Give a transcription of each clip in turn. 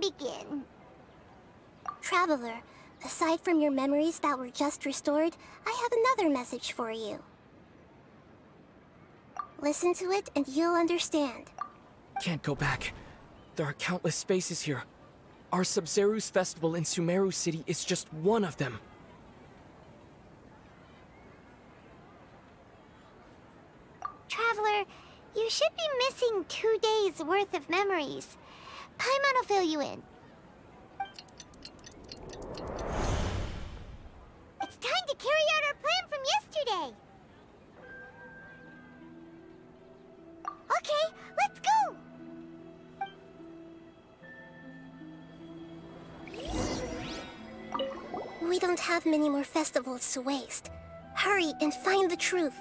Begin. Traveler, aside from your memories that were just restored, I have another message for you. Listen to it and you'll understand. Can't go back. There are countless spaces here. Our Sumeru's festival in Sumeru City is just one of them. Traveler, you should be missing 2 days worth of memories. Paimon will fill you in. It's time to carry out our plan from yesterday. Okay, let's go! We don't have many more festivals to waste. Hurry and find the truth.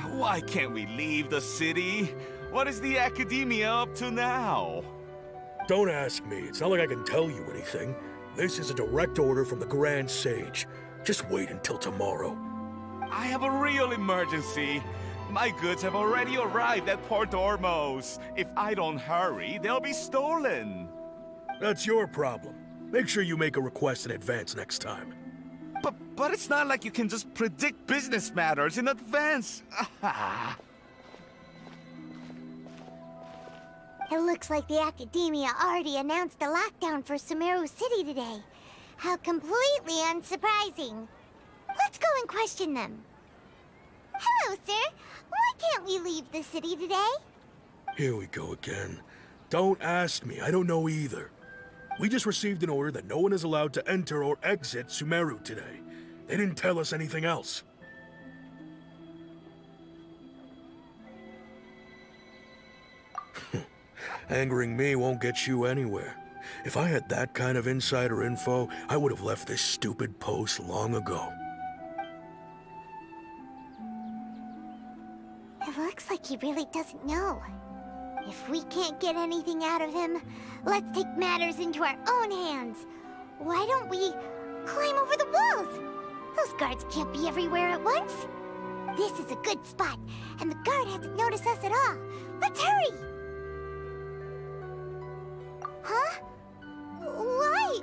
Why can't we leave the city? What is the Academia up to now? Don't ask me. It's not like I can tell you anything. This is a direct order from the Grand Sage. Just wait until tomorrow. I have a real emergency. My goods have already arrived at Port Ormos. If I don't hurry, they'll be stolen. That's your problem. Make sure you make a request in advance next time. But it's not like you can just predict business matters in advance. It looks like the Academia already announced a lockdown for Sumeru City today. How completely unsurprising. Let's go and question them. Hello, sir. Why can't we leave the city today? Here we go again. Don't ask me. I don't know either. We just received an order that no one is allowed to enter or exit Sumeru today. They didn't tell us anything else. Angering me won't get you anywhere. If I had that kind of insider info, I would have left this stupid post long ago. It looks like he really doesn't know. If we can't get anything out of him, let's take matters into our own hands. Why don't we climb over the walls? Those guards can't be everywhere at once. This is a good spot, and the guard hasn't noticed us at all. Let's hurry! Huh? Why?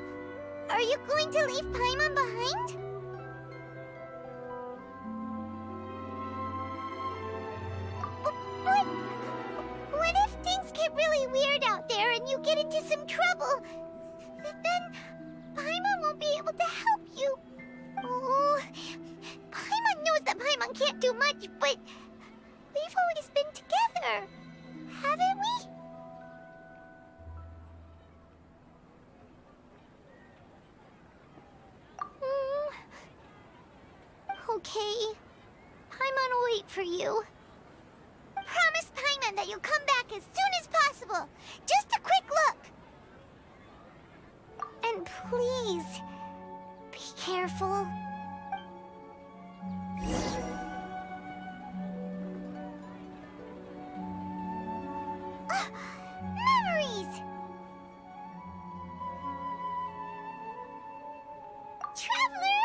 Are you going to leave Paimon behind? But what if things get really weird out there and you get into some trouble? Then Paimon won't be able to help you. Oh, Paimon knows that Paimon can't do much, but we've always been together, haven't we? Okay. Paimon will wait for you. Promise Paimon that you'll come back as soon as possible. Just a quick look. And please, be careful. Memories! Traveler!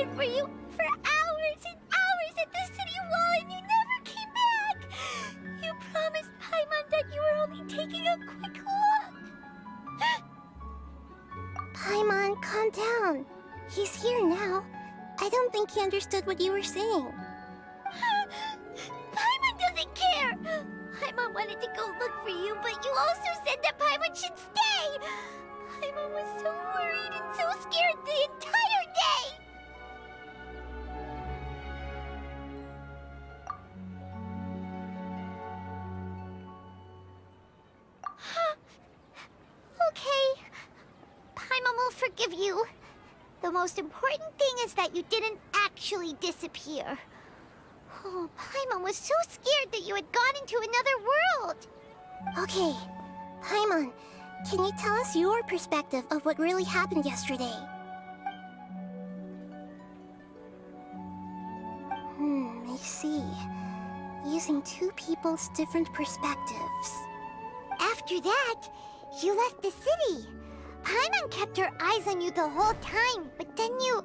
waited for you for hours and hours at the city wall and you never came back. You promised Paimon that you were only taking a quick look. Paimon, calm down. He's here now. I don't think he understood what you were saying. Paimon doesn't care! Paimon wanted to go look for you, but you also said that Paimon should stay! Paimon was so worried and so scared the entire day! Okay. Paimon will forgive you. The most important thing is that you didn't actually disappear. Oh, Paimon was so scared that you had gone into another world. Okay, Paimon, can you tell us your perspective of what really happened yesterday? I see. Using two people's different perspectives. After that, you left the city. Paimon kept her eyes on you the whole time, but then you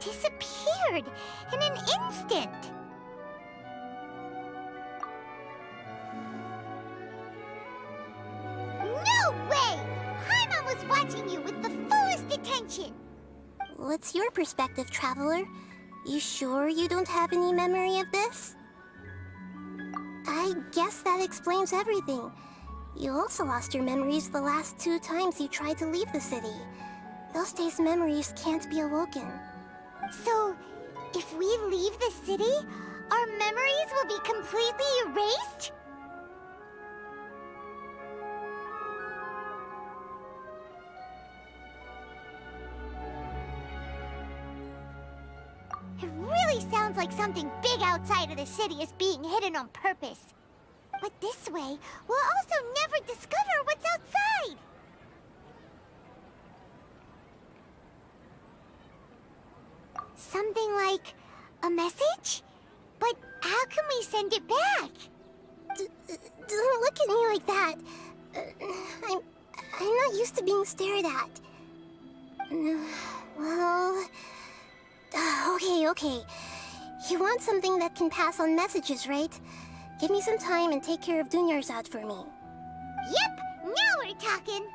disappeared in an instant. No way! Paimon was watching you with the fullest attention. What's your perspective, Traveler? You sure you don't have any memory of this? I guess that explains everything. You also lost your memories the last 2 times you tried to leave the city. Those days' memories can't be awoken. So, if we leave the city, our memories will be completely erased? It really sounds like something big outside of the city is being hidden on purpose. But this way, we'll also never discover what's outside! Something like a message? But how can we send it back? Don't look at me like that. I'm not used to being stared at. Well... Okay. You want something that can pass on messages, right? Give me some time and take care of Dunyarzad for me. Yep! Now we're talking!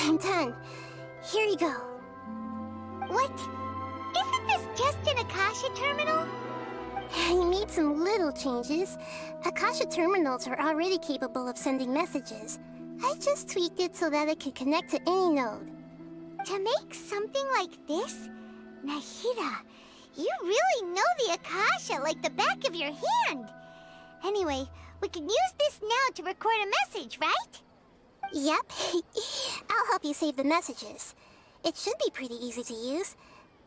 I'm done. Here you go. What? Isn't this just an Akasha terminal? I made some little changes. Akasha terminals are already capable of sending messages. I just tweaked it so that it could connect to any node. To make something like this? Nahida, you really know the Akasha like the back of your hand. Anyway, we can use this now to record a message, right? Yep. I'll help you save the messages. It should be pretty easy to use.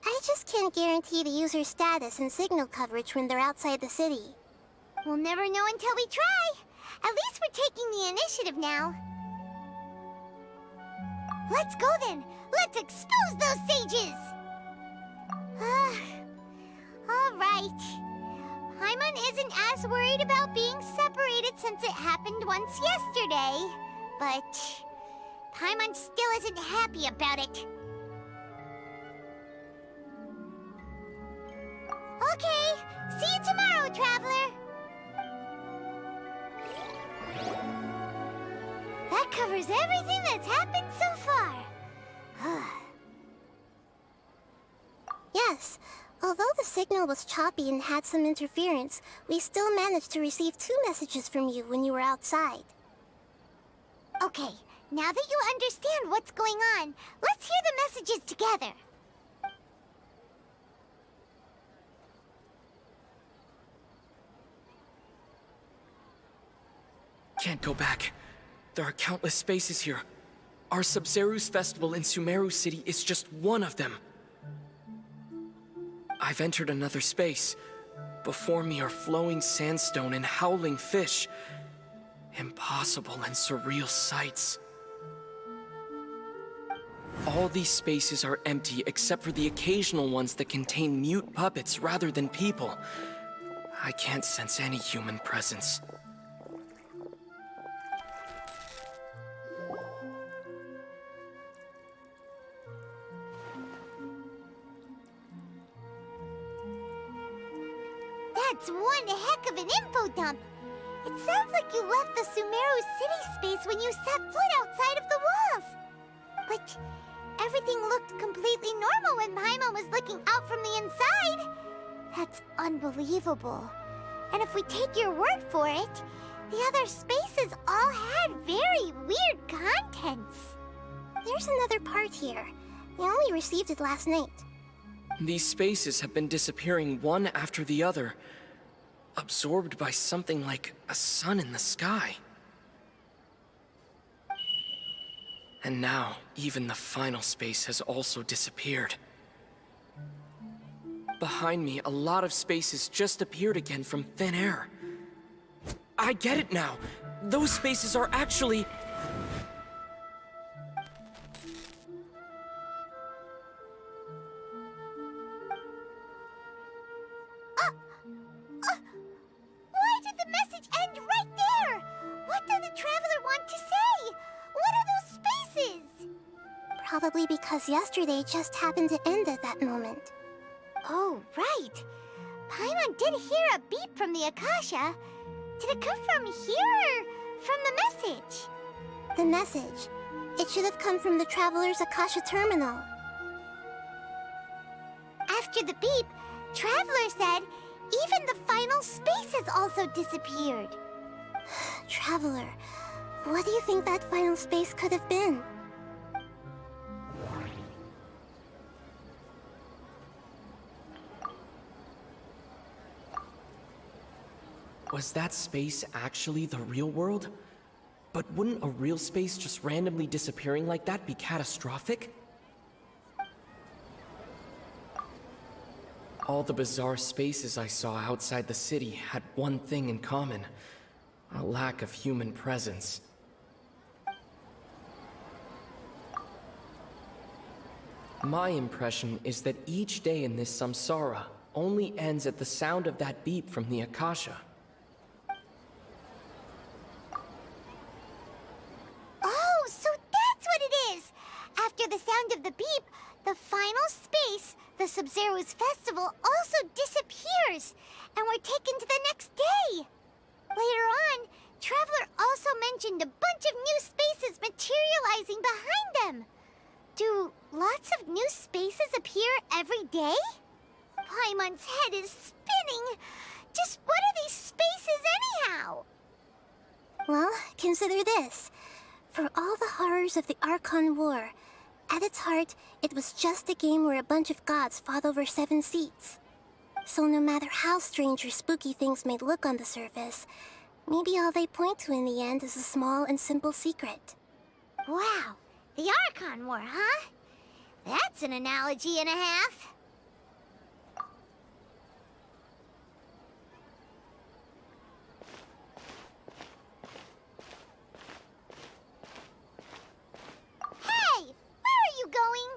I just can't guarantee the user's status and signal coverage when they're outside the city. We'll never know until we try. At least we're taking the initiative now. Let's go then. Let's expose those sages! All right. Paimon isn't as worried about being separated since it happened once yesterday. But Paimon still isn't happy about it. Okay, see you tomorrow, Traveler! That covers everything that's happened so far. Yes, although the signal was choppy and had some interference, we still managed to receive 2 messages from you when you were outside. Okay, now that you understand what's going on, let's hear the messages together. Can't go back. There are countless spaces here. Our Sumeru's festival in Sumeru City is just one of them. I've entered another space, Before me are flowing sandstone and howling fish. Impossible and surreal sights. All these spaces are empty except for the occasional ones that contain mute puppets rather than people. I can't sense any human presence. That's one heck of an info dump. It sounds like you left the Sumeru city space when you set foot outside of the walls. But everything looked completely normal when Paimon was looking out from the inside. That's unbelievable. And if we take your word for it, the other spaces all had very weird contents. There's another part here. We only received it last night. These spaces have been disappearing one after the other, absorbed by something like a sun in the sky. And now, even the final space has also disappeared. Behind me, a lot of spaces just appeared again from thin air. I get it now! Those spaces are actually... Why did the message end right there? What did the traveler want to say? What are those spaces? Probably because yesterday just happened to end at that moment. Oh, right. Paimon did hear a beep from the Akasha. Did it come from here or from the message? The message. It should have come from the Traveler's Akasha terminal. After the beep, Traveler said even the final spaces also disappeared. Traveler, what do you think that final space could have been? Was that space actually the real world? But wouldn't a real space just randomly disappearing like that be catastrophic? All the bizarre spaces I saw outside the city had one thing in common: a lack of human presence. My impression is that each day in this samsara only ends at the sound of that beep from the Akasha. Oh, so that's what it is! After the sound of the beep, the final space, the Sub-Zero's festival, also disappears, and we're taken to the next day. Later on, Traveler also mentioned a bunch of new spaces materializing behind them. Do lots of new spaces appear every day? Paimon's head is spinning. Just what are these spaces anyhow? Well, consider this. For all the horrors of the Archon War, at its heart, it was just a game where a bunch of gods fought over 7 seats. So no matter how strange or spooky things may look on the surface, maybe all they point to in the end is a small and simple secret. Wow, the Archon War, huh? That's an analogy and a half. Hey, where are you going?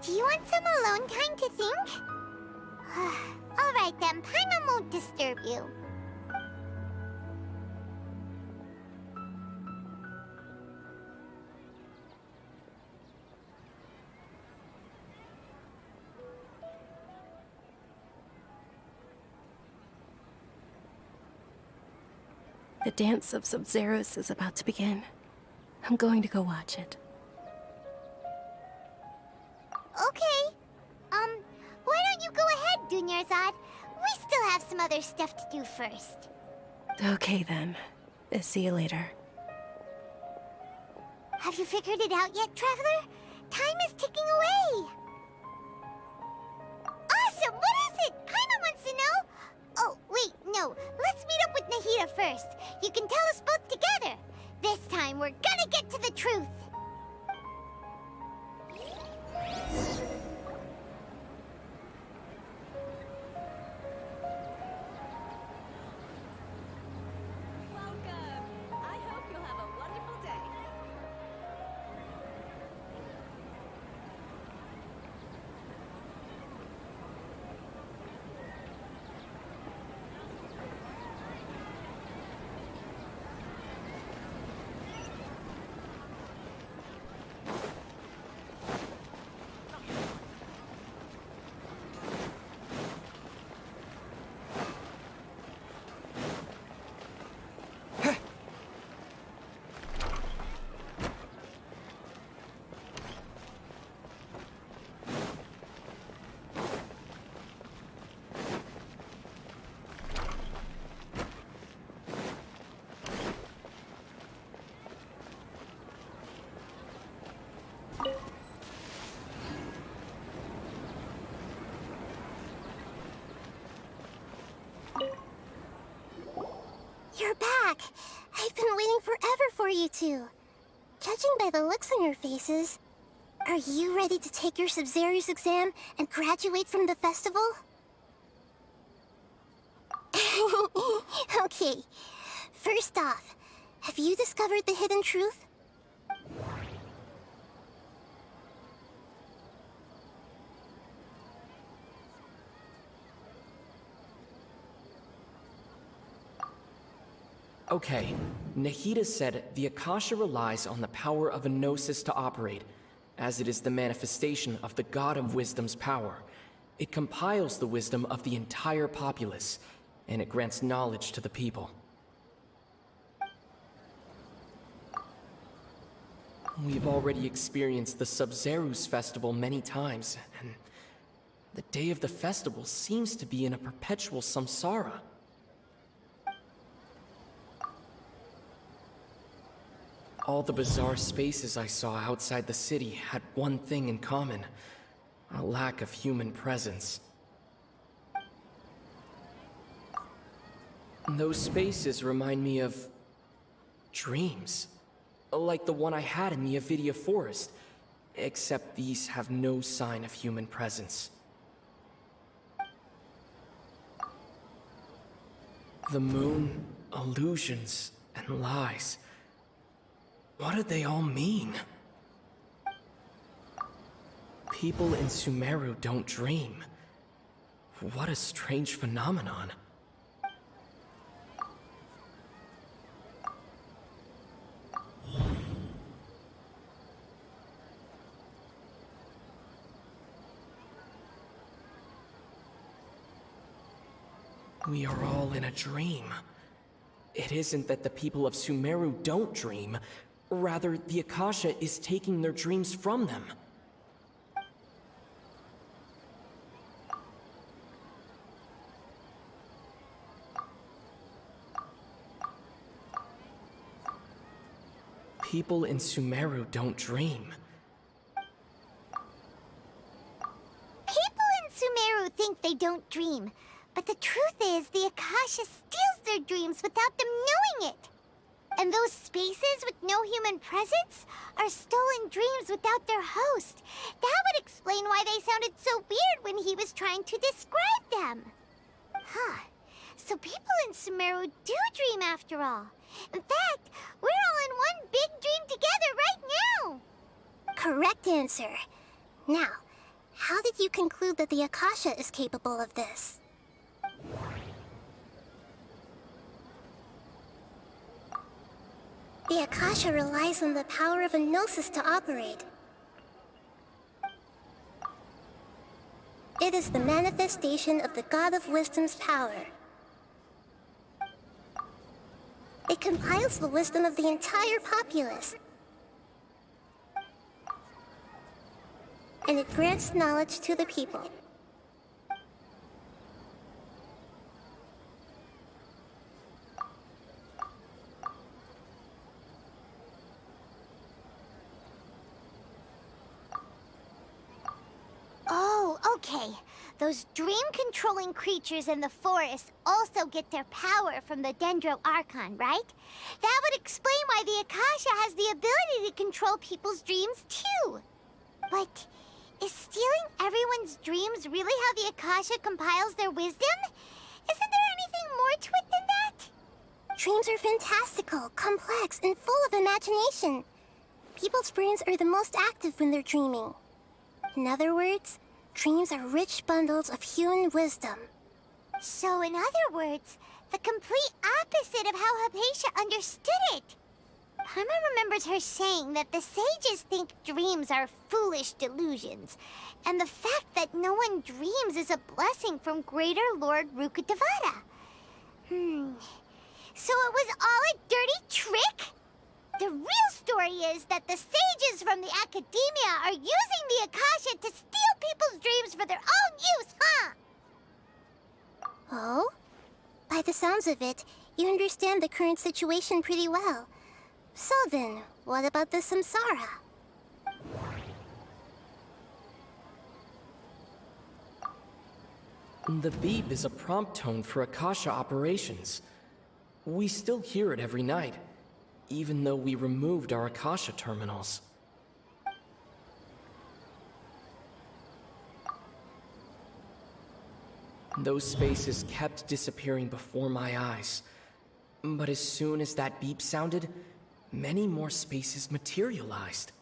Do you want some alone time to think? All right then, Paimon won't disturb you. The dance of Sub-Zeros is about to begin. I'm going to go watch it. Okay. Why don't you go ahead, Dunyarzad? We still have some other stuff to do first. Okay then. See you later. Have you figured it out yet, Traveler? Time is ticking away. Awesome! What is it? Paimon wants to know. Oh, wait, no. Let's meet up with Nahida first. You can tell us both together. This time, we're gonna get to the truth. Welcome! I hope you'll have a wonderful day. You're back. I've been waiting forever for you two. Judging by the looks on your faces, are you ready to take your Sub-Zero's exam and graduate from the festival? Okay. First off, have you discovered the hidden truth? Okay, Nahida said the Akasha relies on the power of a Gnosis to operate, as it is the manifestation of the God of Wisdom's power. It compiles the wisdom of the entire populace, and it grants knowledge to the people. We've already experienced the Sub-Zero's festival many times, and the day of the festival seems to be in a perpetual samsara. All the bizarre spaces I saw outside the city had one thing in common: a lack of human presence. Those spaces remind me of dreams, like the one I had in the Avidia Forest, except these have no sign of human presence. The moon, illusions, and lies. What do they all mean? People in Sumeru don't dream. What a strange phenomenon. We are all in a dream. It isn't that the people of Sumeru don't dream. Rather, the Akasha is taking their dreams from them. People in Sumeru don't dream. People in Sumeru think they don't dream, but the truth is the Akasha steals their dreams without them knowing it. And those spaces with no human presence are stolen dreams without their host. That would explain why they sounded so weird when he was trying to describe them. Huh. So people in Sumeru do dream after all. In fact, we're all in one big dream together right now. Correct answer. Now, how did you conclude that the Akasha is capable of this? The Akasha relies on the power of a gnosis to operate. It is the manifestation of the God of Wisdom's power. It compiles the wisdom of the entire populace. And it grants knowledge to the people. Oh, okay. Those dream-controlling creatures in the forest also get their power from the Dendro Archon, right? That would explain why the Akasha has the ability to control people's dreams, too. But is stealing everyone's dreams really how the Akasha compiles their wisdom? Isn't there anything more to it than that? Dreams are fantastical, complex, and full of imagination. People's brains are the most active when they're dreaming. In other words, dreams are rich bundles of human wisdom. So, in other words, the complete opposite of how Hypatia understood it. Paimon remembers her saying that the sages think dreams are foolish delusions, and the fact that no one dreams is a blessing from Greater Lord Rukkhadevata. So it was all a dirty trick? The real story is that the sages from the academia are using the Akasha to steal people's dreams for their own use, huh? Oh? By the sounds of it, you understand the current situation pretty well. So then, what about the samsara? The beep is a prompt tone for Akasha operations. We still hear it every night, even though we removed our Akasha terminals. Those spaces kept disappearing before my eyes. But as soon as that beep sounded, many more spaces materialized.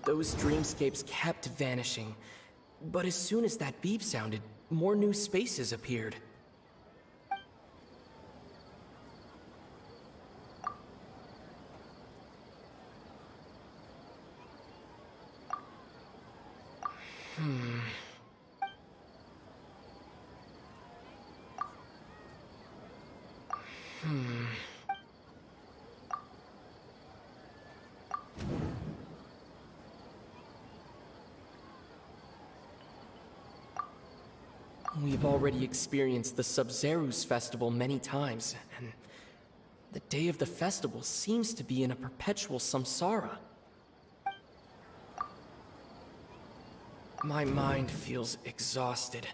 Those dreamscapes kept vanishing, but as soon as that beep sounded, more new spaces appeared. We've already experienced the Sub-Zerus festival many times, and the day of the festival seems to be in a perpetual samsara. My mind feels exhausted,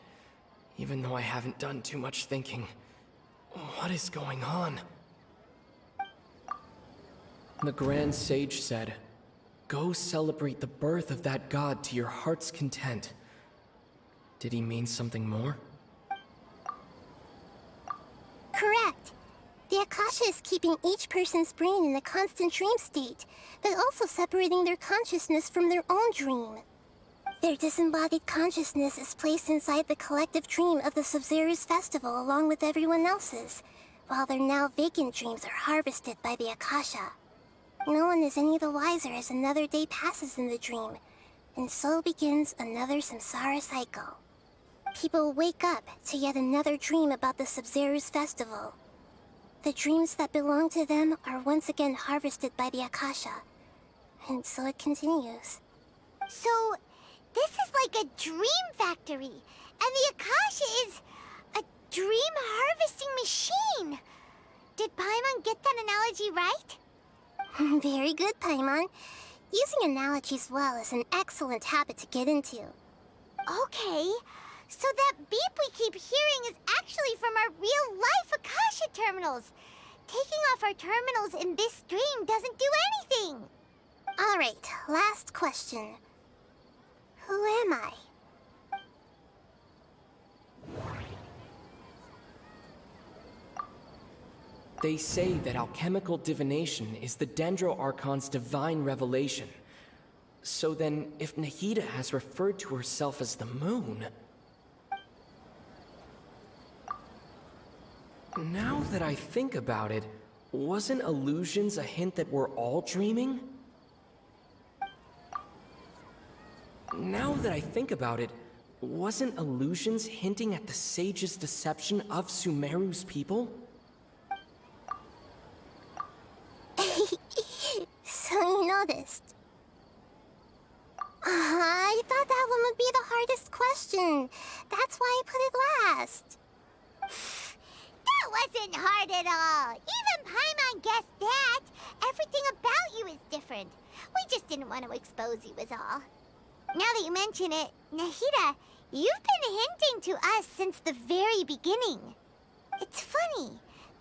even though I haven't done too much thinking. What is going on? The Grand Sage said, "Go celebrate the birth of that god to your heart's content." Did he mean something more? Correct. The Akasha is keeping each person's brain in a constant dream state, but also separating their consciousness from their own dream. Their disembodied consciousness is placed inside the collective dream of the Sub-Zerus festival along with everyone else's, while their now vacant dreams are harvested by the Akasha. No one is any the wiser as another day passes in the dream, and so begins another samsara cycle. People wake up to yet another dream about the Sub-Zerus festival. The dreams that belong to them are once again harvested by the Akasha, and so it continues. So, this is like a dream factory, and the Akasha is a dream harvesting machine. Did Paimon get that analogy right? Very good, Paimon. Using analogies well is an excellent habit to get into. Okay, so that beep we keep hearing is actually from our real-life Akasha terminals. Taking off our terminals in this dream doesn't do anything. Alright, last question. Who am I? They say that alchemical divination is the Dendro Archon's divine revelation. So then, if Nahida has referred to herself as the moon... Now that I think about it, wasn't illusions a hint that we're all dreaming? Now that I think about it, wasn't illusions hinting at the sage's deception of Sumeru's people? So you noticed. I thought that one would be the hardest question. That's why I put it last. That wasn't hard at all. Even Paimon guessed that. Everything about you is different. We just didn't want to expose you is all. Now that you mention it, Nahida, you've been hinting to us since the very beginning. It's funny,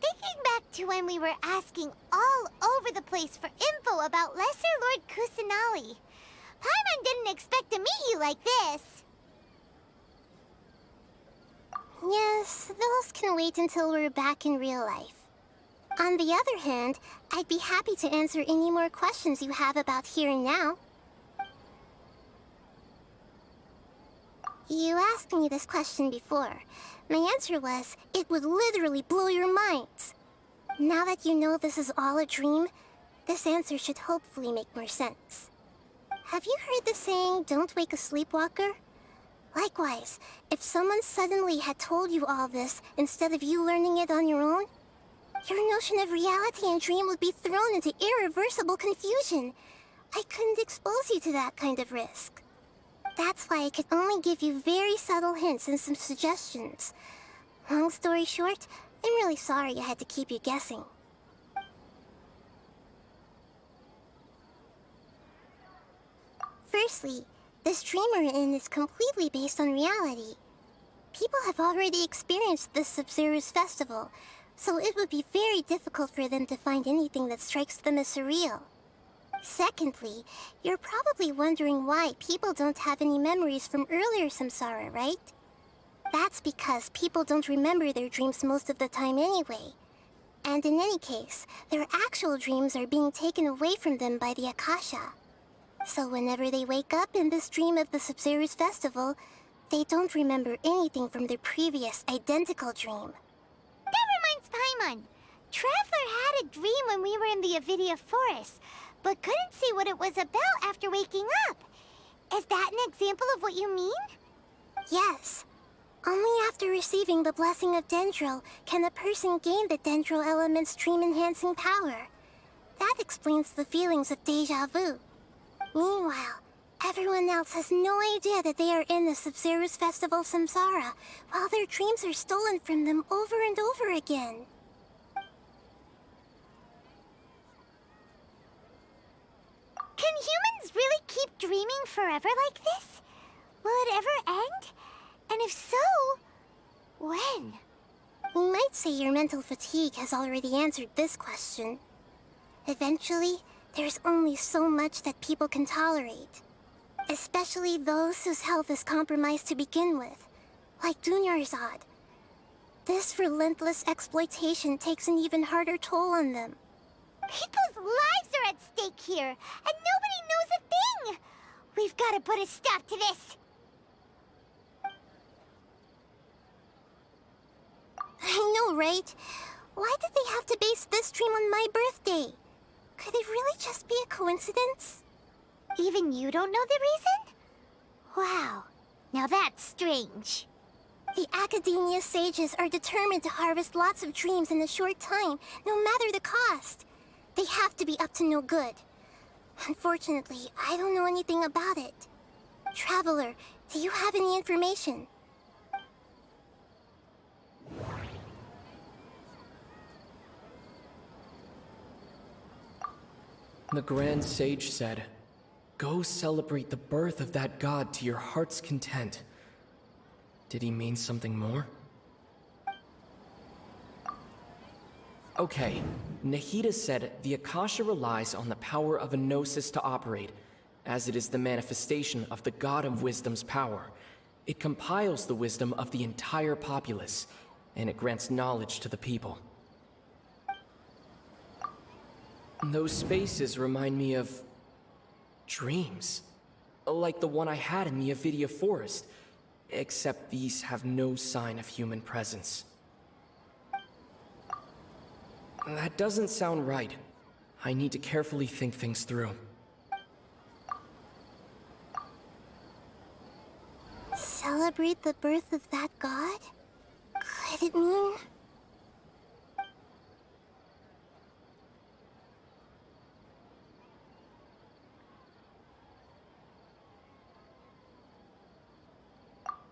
thinking back to when we were asking all over the place for info about Lesser Lord Kusanali. Paimon didn't expect to meet you like this. Yes, those can wait until we're back in real life. On the other hand, I'd be happy to answer any more questions you have about here and now. You asked me this question before. My answer was, it would literally blow your minds. Now that you know this is all a dream, this answer should hopefully make more sense. Have you heard the saying, don't wake a sleepwalker? Likewise, if someone suddenly had told you all this instead of you learning it on your own, your notion of reality and dream would be thrown into irreversible confusion. I couldn't expose you to that kind of risk. That's why I could only give you very subtle hints and some suggestions. Long story short, I'm really sorry I had to keep you guessing. Firstly, this dream we're in is completely based on reality. People have already experienced this Sumeru's festival, so it would be very difficult for them to find anything that strikes them as surreal. Secondly, you're probably wondering why people don't have any memories from earlier samsara, right? That's because people don't remember their dreams most of the time anyway. And in any case, their actual dreams are being taken away from them by the Akasha. So whenever they wake up in this dream of the Sumeru's festival, they don't remember anything from their previous identical dream. That reminds Paimon. Traveler had a dream when we were in the Avidia Forest, but couldn't see what it was about after waking up. Is that an example of what you mean? Yes. Only after receiving the blessing of Dendro can a person gain the Dendro element's dream-enhancing power. That explains the feelings of deja vu. Meanwhile, everyone else has no idea that they are in the Sumeru's festival samsara, while their dreams are stolen from them over and over again. Can humans really keep dreaming forever like this? Will it ever end? And if so, when? We might say your mental fatigue has already answered this question. Eventually, there's only so much that people can tolerate. Especially those whose health is compromised to begin with, like Dunyarzad. This relentless exploitation takes an even harder toll on them. People's lives are at stake here, and nobody knows a thing! We've got to put a stop to this! I know, right? Why did they have to base this dream on my birthday? Could it really just be a coincidence? Even you don't know the reason? Wow, now that's strange. The Academia sages are determined to harvest lots of dreams in a short time, no matter the cost. They have to be up to no good. Unfortunately, I don't know anything about it. Traveler, do you have any information? The Grand Sage said, "Go celebrate the birth of that god to your heart's content." Did he mean something more? Okay, Nahida said the Akasha relies on the power of a gnosis to operate, as it is the manifestation of the god of wisdom's power. It compiles the wisdom of the entire populace, and it grants knowledge to the people. Those spaces remind me of dreams, like the one I had in the Avidia Forest, except these have no sign of human presence. That doesn't sound right. I need to carefully think things through. Celebrate the birth of that god? Could it mean...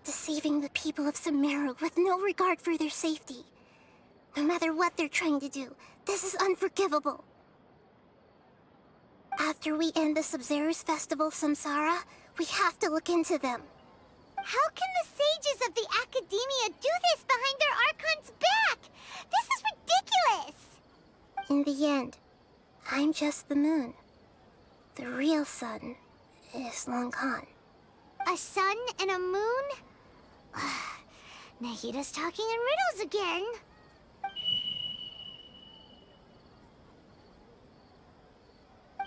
deceiving the people of Sumeru with no regard for their safety. No matter what they're trying to do, this is unforgivable. After we end the Sub-Zero's festival, Samsara, we have to look into them. How can the sages of the Academia do this behind their Archon's back? This is ridiculous! In the end, I'm just the moon. The real sun is long gone. A sun and a moon? Nahida's talking in riddles again.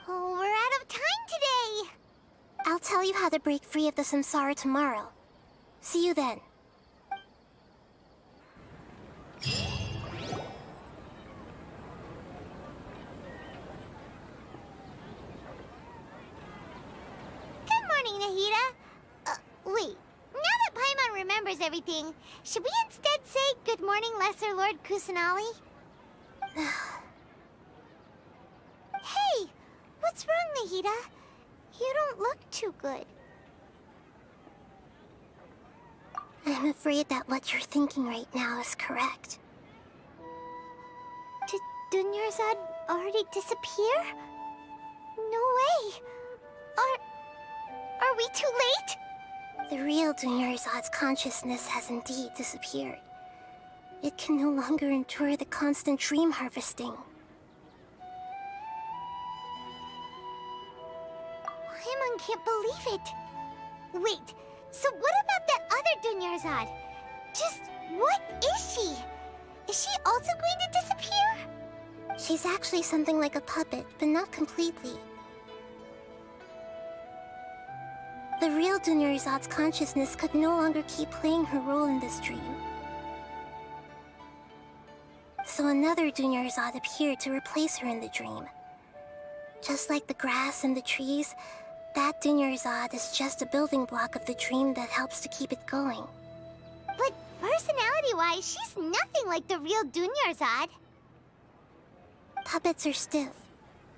Oh, we're out of time today. I'll tell you how to break free of the samsara tomorrow. See you then. Good morning, Nahida. Wait. Now that Paimon remembers everything, should we instead say good morning, Lesser Lord Kusanali? Hey! What's wrong, Nahida? You don't look too good. I'm afraid that what you're thinking right now is correct. Did Dunyarzad already disappear? No way! Are we too late? The real Dunyarzad's consciousness has indeed disappeared. It can no longer endure the constant dream harvesting. Paimon can't believe it. Wait, so what about that other Dunyarzad? Just what is she? Is she also going to disappear? She's actually something like a puppet, but not completely. The real Dunyarzad's consciousness could no longer keep playing her role in this dream. So another Dunyarzad appeared to replace her in the dream. Just like the grass and the trees, that Dunyarzad is just a building block of the dream that helps to keep it going. But personality-wise, she's nothing like the real Dunyarzad. Puppets are stiff,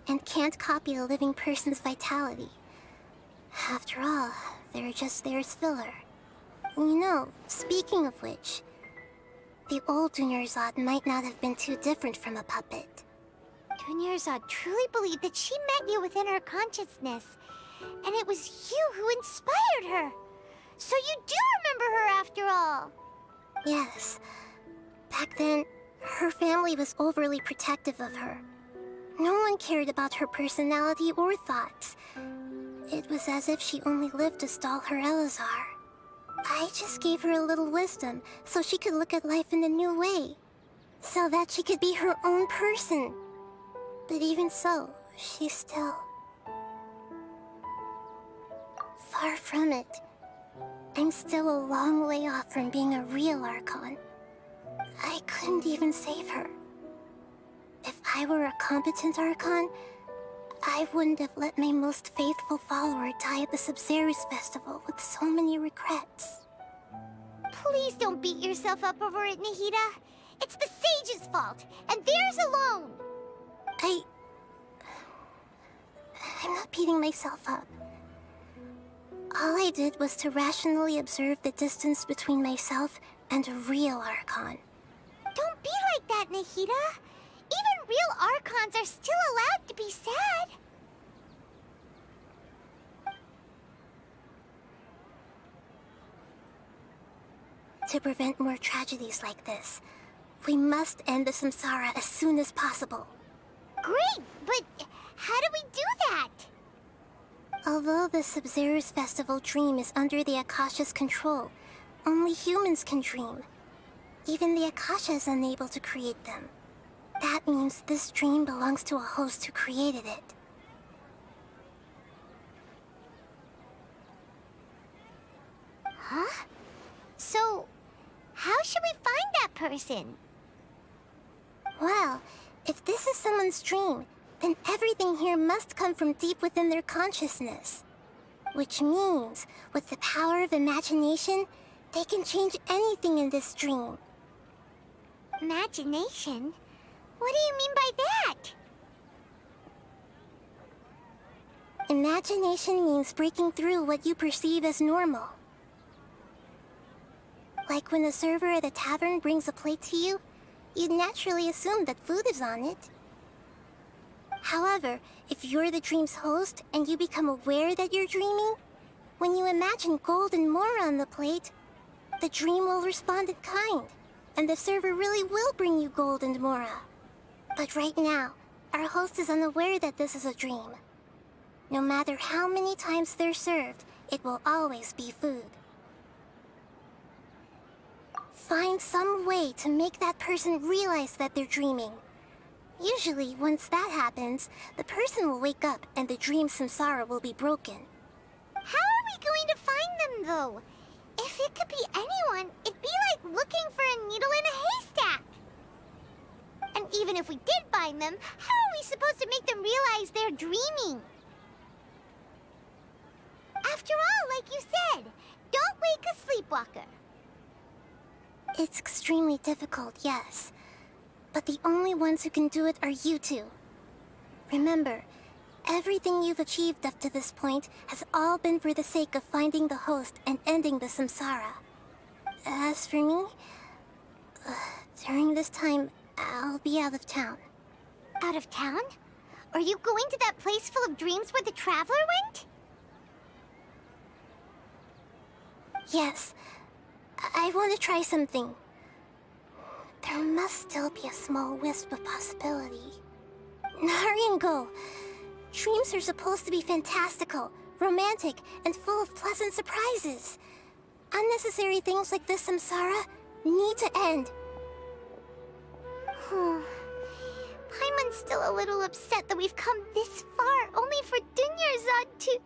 and can't copy a living person's vitality. After all, they're just there as filler. You know, speaking of which, the old Dunyarzad might not have been too different from a puppet. Dunyarzad truly believed that she met you within her consciousness, and it was you who inspired her. So you do remember her after all. Yes. Back then, her family was overly protective of her. No one cared about her personality or thoughts. It was as if she only lived to stall her Elazar. I just gave her a little wisdom so she could look at life in a new way. So that she could be her own person. But even so, she's still... far from it. I'm still a long way off from being a real Archon. I couldn't even save her. If I were a competent Archon, I wouldn't have let my most faithful follower die at the Sub-Zero's festival with so many regrets. Please don't beat yourself up over it, Nahida. It's the sage's fault, and theirs alone. I'm not beating myself up. All I did was to rationally observe the distance between myself and a real Archon. Don't be like that, Nahida. Even real Archons are still allowed to be sad. To prevent more tragedies like this, we must end the samsara as soon as possible. Great, but how do we do that? Although the Sub-Zero's festival dream is under the Akasha's control, only humans can dream. Even the Akasha is unable to create them. That means this dream belongs to a host who created it. Huh? So, how should we find that person? Well, If this is someone's dream, then everything here must come from deep within their consciousness. Which means, with the power of imagination, they can change anything in this dream. Imagination? What do you mean by that? Imagination means breaking through what you perceive as normal. Like when a server at a tavern brings a plate to you, you'd naturally assume that food is on it. However, if you're the dream's host and you become aware that you're dreaming, when you imagine gold and more on the plate, the dream will respond in kind, and the server really will bring you gold and mora. But right now, our host is unaware that this is a dream. No matter how many times they're served, it will always be food. Find some way to make that person realize that they're dreaming. Usually, once that happens, the person will wake up and the dream samsara will be broken. How are we going to find them, though? If it could be anyone, it'd be like looking for a needle in a haystack. And even if we did find them, how are we supposed to make them realize they're dreaming? After all, like you said, don't wake a sleepwalker. It's extremely difficult, yes. But the only ones who can do it are you two. Remember, everything you've achieved up to this point has all been for the sake of finding the host and ending the samsara. As for me, during this time, I'll be out of town. Out of town? Are you going to that place full of dreams where the Traveler went? Yes, I want to try something. There must still be a small wisp of possibility. Hurry and go. Dreams are supposed to be fantastical, romantic, and full of pleasant surprises. Unnecessary things like this samsara need to end. Paimon's still a little upset that we've come this far only for Dunyarzad to...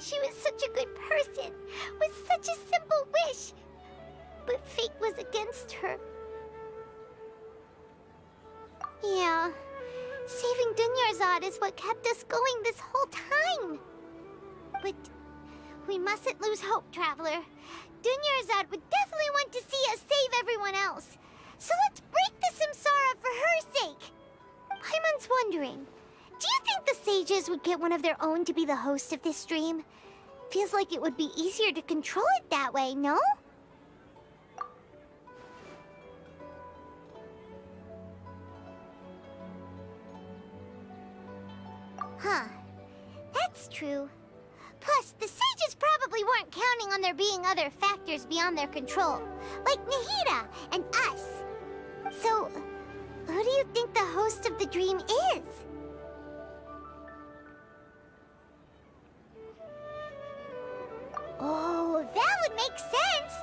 She was such a good person, with such a simple wish. But fate was against her. Yeah, saving Dunyarzad is what kept us going this whole time. But we mustn't lose hope, Traveler. Dunyarzad would definitely want to see us save everyone else. So let's break the samsara for her sake. Paimon's wondering, do you think the sages would get one of their own to be the host of this dream? Feels like it would be easier to control it that way, no? Huh. That's true. Plus, the sages probably weren't counting on there being other factors beyond their control, like Nahida and us. So, who do you think the host of the dream is? Oh, that would make sense!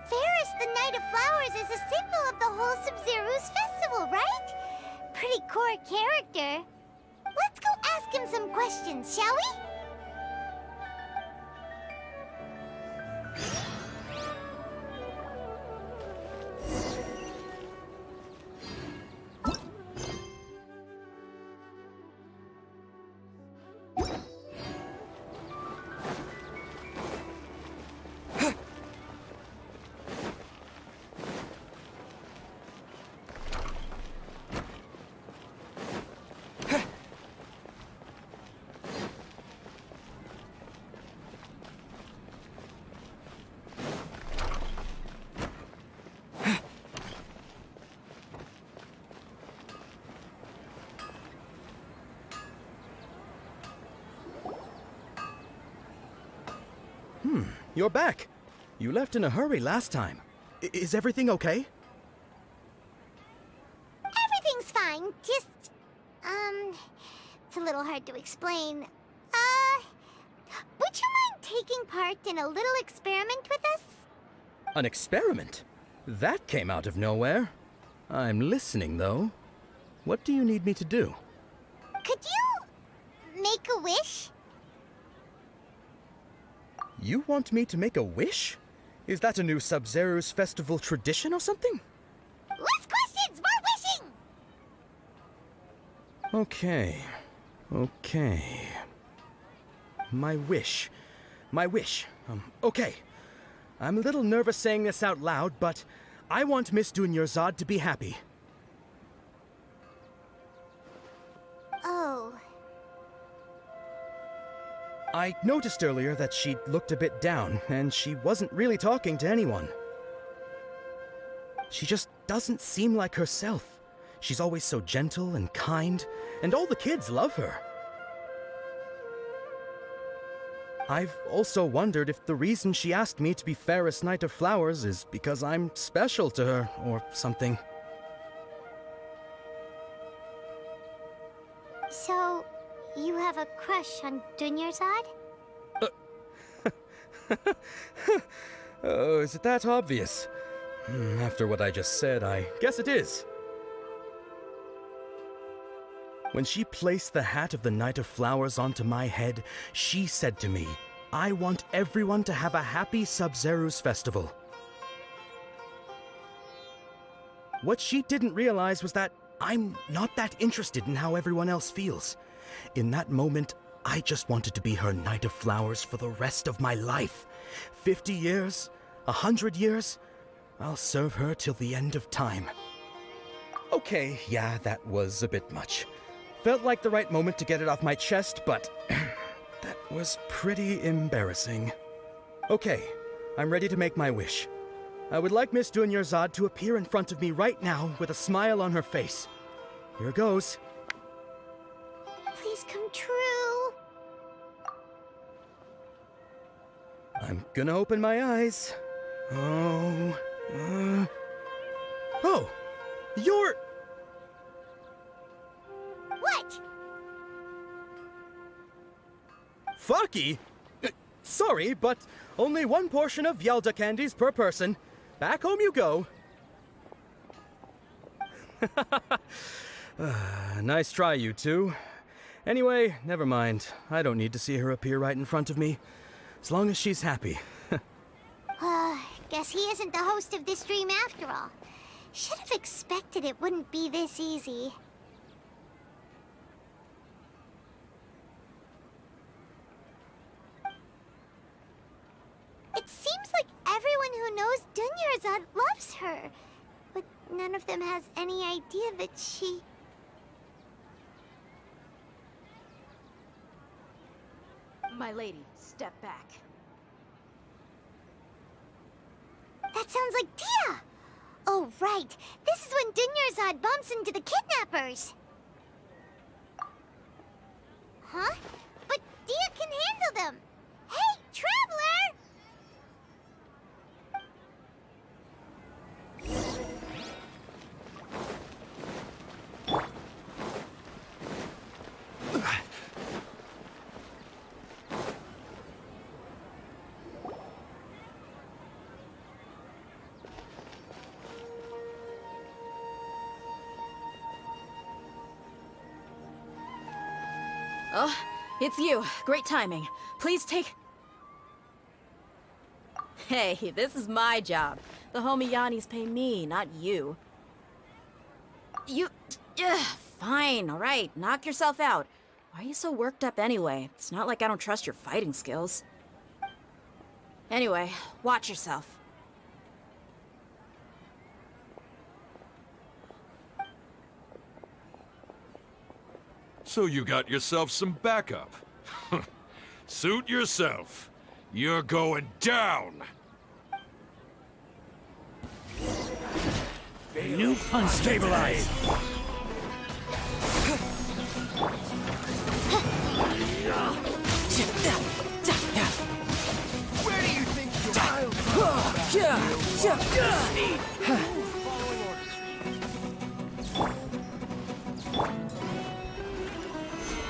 Ferris, the Knight of Flowers, is a symbol of the whole Sumeru's festival, right? Pretty core character. Let's go ask him some questions, shall we? You're back. You left in a hurry last time. Is everything okay? Everything's fine, just... it's a little hard to explain. Would you mind taking part in a little experiment with us? An experiment? That came out of nowhere. I'm listening, though. What do you need me to do? Could you... make a wish? You want me to make a wish? Is that a new Sub-Zero's festival tradition or something? Less questions, more wishing! Okay. Okay. My wish. Okay. I'm a little nervous saying this out loud, but I want Miss Dunyarzad to be happy. Oh. I noticed earlier that she looked a bit down, and she wasn't really talking to anyone. She just doesn't seem like herself. She's always so gentle and kind, and all the kids love her. I've also wondered if the reason she asked me to be Fairest Knight of Flowers is because I'm special to her, or something. So, you have a crush on Dunyarzad? Oh, is it that obvious? After what I just said, I guess it is. When she placed the hat of the Knight of Flowers onto my head, she said to me, "I want everyone to have a happy Sub-Zero's festival." What she didn't realize was that I'm not that interested in how everyone else feels. In that moment, I just wanted to be her Knight of Flowers for the rest of my life. 50 years, 100 years, I'll serve her till the end of time. Okay, yeah, that was a bit much. Felt like the right moment to get it off my chest, but that was pretty embarrassing. Okay, I'm ready to make my wish. I would like Miss Dunyarzad to appear in front of me right now with a smile on her face. Here goes. Please come true. I'm gonna open my eyes. Oh, you're... What? Fucky? Sorry, but only one portion of Yalda candies per person. Back home you go. Nice try, you two. Anyway, never mind. I don't need to see her appear right in front of me. As long as she's happy. Guess he isn't the host of this stream after all. Should have expected it wouldn't be this easy. It seems like everyone who knows Dunyarzad loves her, but none of them has any idea that she... My lady, step back. That sounds like Dia! Oh, right. This is when Dunyarzad bumps into the kidnappers. Huh? But Dia can handle them. Hey, Traveler! Oh, it's you. Great timing. Please take... Hey, this is my job. The homie Yanni's pay me, not you. You... fine, alright. Knock yourself out. Why are you so worked up anyway? It's not like I don't trust your fighting skills. Anyway, watch yourself. So you got yourself some backup. Suit yourself. You're going down. New punch stabilized. Where do you think you're...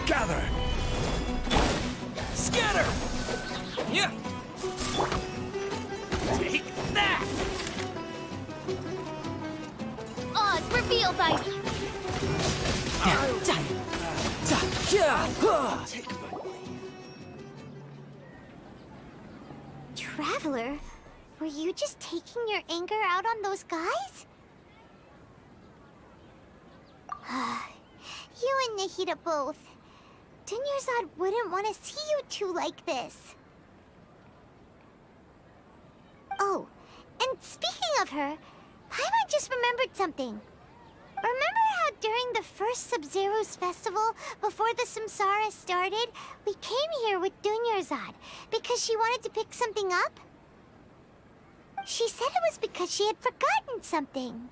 Gather. Scatter! Yeah! Take that! Oz, reveal thyself! Traveler? Were you just taking your anger out on those guys? You and Nahida both. Dunyarzad wouldn't want to see you two like this. Oh, and speaking of her, Paimon just remembered something. Remember how during the first Sub-Zero's festival, before the Samsara started, we came here with Dunyarzad because she wanted to pick something up? She said it was because she had forgotten something.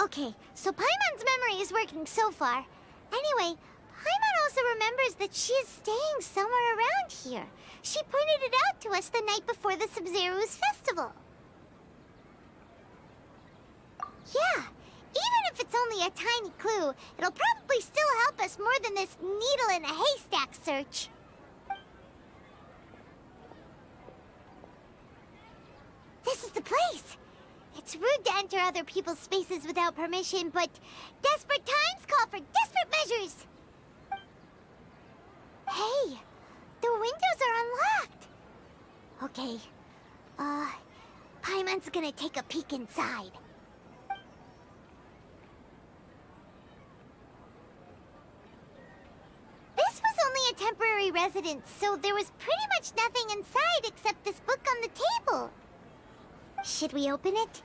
Okay, so Paimon's memory is working so far. Anyway, Paimon also remembers that she is staying somewhere around here. She pointed it out to us the night before the Sub-Zero's festival. Yeah, even if it's only a tiny clue, it'll probably still help us more than this needle in a haystack search. This is the place! It's rude to enter other people's spaces without permission, but desperate times call for desperate measures! Hey, the windows are unlocked! Okay, Paimon's gonna take a peek inside. This was only a temporary residence, so there was pretty much nothing inside except this book on the table. Should we open it?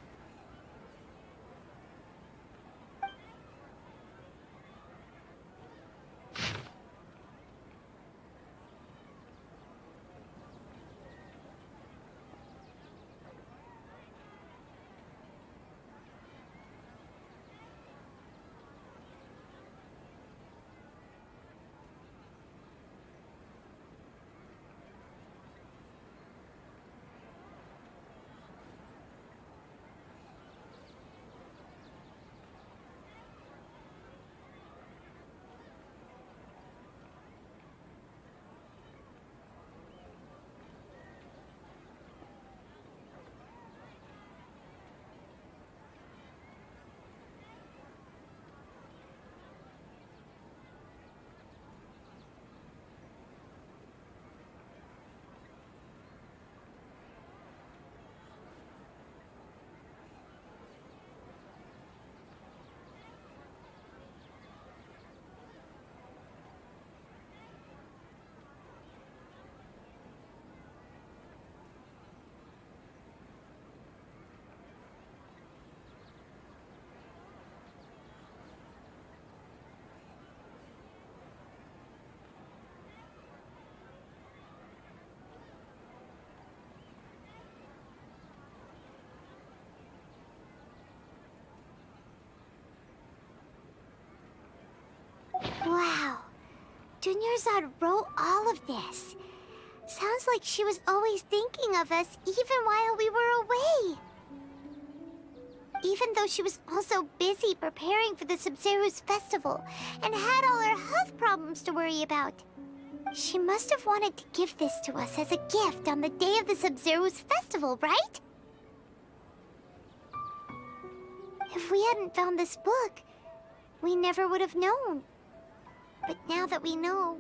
Wow. Dunyarzad wrote all of this. Sounds like she was always thinking of us even while we were away. Even though she was also busy preparing for the Sub-Zero's festival and had all her health problems to worry about. She must have wanted to give this to us as a gift on the day of the Sub-Zero's festival, right? If we hadn't found this book, we never would have known. But now that we know,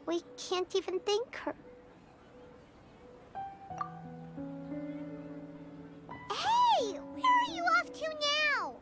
we can't even thank her. Hey! Where are you off to now?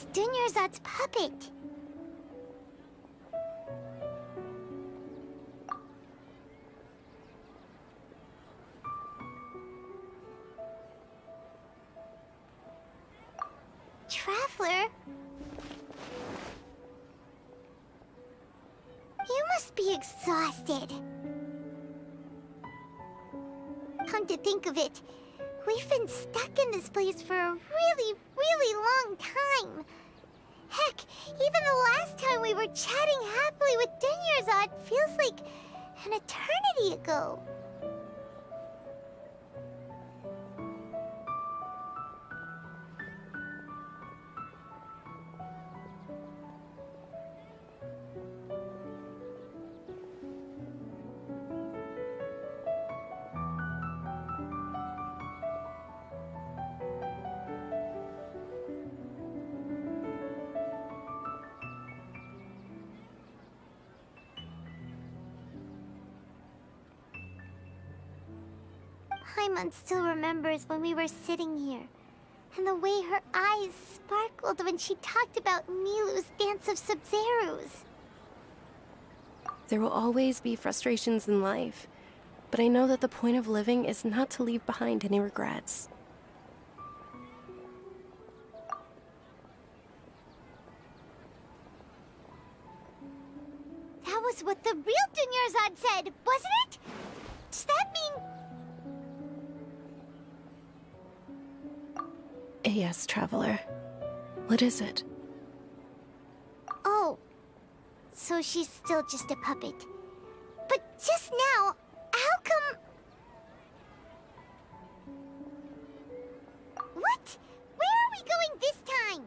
it's Dunyarzad's puppet. Traveler? You must be exhausted. Come to think of it, we've been stuck in this place for a really, really long time. Heck, even the last time we were chatting happily with Dunyarzad feels like an eternity ago. Paimon still remembers when we were sitting here, and the way her eyes sparkled when she talked about Nilou's Dance of Sub-Zerus. There will always be frustrations in life, but I know that the point of living is not to leave behind any regrets. That was what the real Dunyarzad said, wasn't it? Does that mean... Yes, Traveler. What is it? Oh, so she's still just a puppet. But just now, how come... What? Where are we going this time?